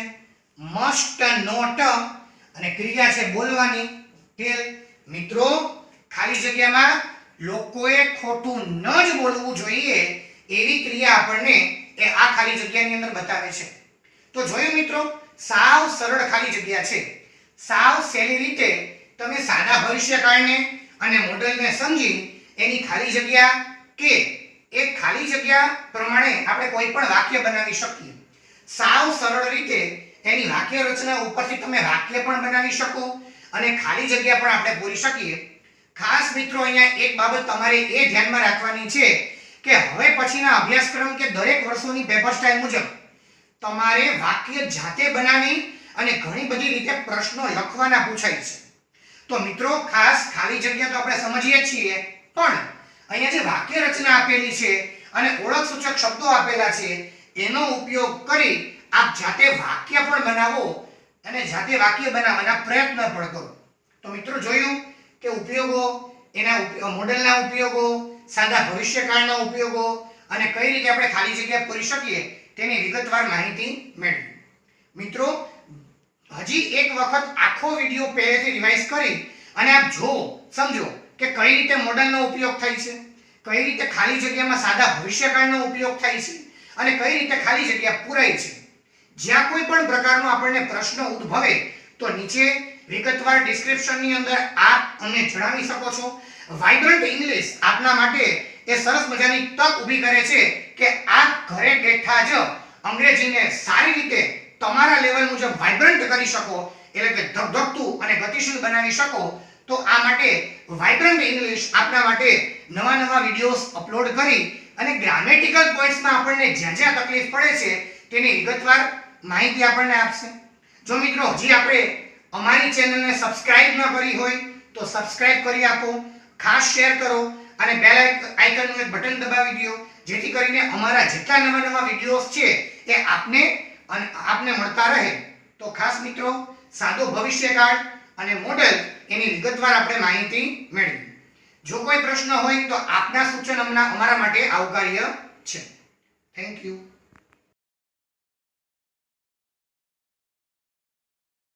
મસ્ટ નોટ અને ક્રિયા છે બોલવાની ટેલ. મિત્રો ખાલી જગ્યામાં લોકોએ ખોટું ન જ બોલવું જોઈએ એવી ક્રિયા આપણને એ આ ખાલી જગ્યાની અંદર બતાવે છે. તો જોયું મિત્રો, સાવ સરળ ખાલી જગ્યા છે. સાવ સહેલી રીતે તમે સાદા ભવિષ્યકાળને અને મોડલને સમજી એની ખાલી જગ્યા કે એક ખાલી જગ્યા પ્રમાણે આપણે કોઈ પણ વાક્ય બનાવી શકીએ. સાવ સરળ રીતે એની વાક્ય રચના ઉપરથી તમે વાક્ય પણ બનાવી શકો અને ખાલી જગ્યા પણ આપણે પૂરી શકીએ. ખાસ મિત્રો અહીંયા એક બાબત તમારે એ ધ્યાનમાં રાખવાની છે કે હવે પછીના અભ્યાસક્રમ કે દરેક વર્ષોની પેપર સ્ટાઇલ મુજબ તમારે વાક્ય જાતે બનાવી અને ઘણી બધી રીતે પ્રશ્નો લખવાના પૂછાય છે. તો મિત્રો ખાસ ખાલી જગ્યા તો આપણે સમજીએ છીએ, પણ અહીંયા જે વાક્ય રચના આપેલી છે અને ઓળખ સૂચક શબ્દો આપેલા છે એનો ઉપયોગ કરી આપ જાતે વાક્ય પણ બનાવો અને જાતે વાક્ય બનાવવાના પ્રયત્ન પણ કરો. તો મિત્રો જોયું કે ઉપયોગો, એના મોડેલના ઉપયોગો, સાદા ભવિષ્યકાળના ઉપયોગો અને કઈ રીતે આપણે ખાલી જગ્યા પૂરી શકીએ તેની વિગતવાર માહિતી મેળવી. મિત્રો હજી એક વખત આખો વિડિયો પહેલેથી રિવાઇઝ કરી અને આપ જોવો, સમજો કે કઈ રીતે મોડેલનો ઉપયોગ થાય છે, કઈ રીતે ખાલી જગ્યામાં સાદા ભવિષ્યકાળનો ઉપયોગ થાય છે અને કઈ રીતે ખાલી જગ્યા પૂરાય છે. જ્યાં કોઈ પણ પ્રકારનો આપણને પ્રશ્ન ઉદ્ભવે તો નીચે વિગતવાર ડિસ્ક્રિપ્શનની અંદર આપ અમને જણાવી શકો છો. વાઇબ્રન્ટ ઇંગ્લિશ આપના માટે એ સરસ મજાની તક ઊભી કરે છે કે આપ ઘરે બેઠા જ અંગ્રેજીને સારી રીતે તમારા લેવલ મુજબ વાઇબ્રન્ટ કરી શકો, એટલે કે ધગધગતું અને ગતિશીલ બનાવી શકો. તો આ માટે વાઇબ્રન્ટ ઇંગ્લિશ આપના માટે નવા નવા વિડિયોઝ અપલોડ કરી અને ગ્રામેટિકલ પોઈન્ટ્સમાં આપણને જ્યાં જ્યાં તકલીફ પડે છે તેની વિગતવાર માહિતી આપણને આપશે. જો મિત્રો હજી આપણે અમારી ચેનલને સબસ્ક્રાઇબ ન કરી હોય તો સબસ્ક્રાઇબ કરી આપો, ખાસ શેર કરો અને બેલ આઇકનનું એક બટન દબાવી દો, જેથી કરીને અમારા જેટલા નવા નવા વિડિયોઝ છે એ આપને મળતા રહે. તો ખાસ મિત્રો સાદો ભવિષ્યકાળ અને મોડેલ એની વિગતવાર આપણે માહિતી મેળવી. જો કોઈ પ્રશ્ન હોય તો આપના સૂચન અમારા માટે આવકાર્ય છે. Thank you.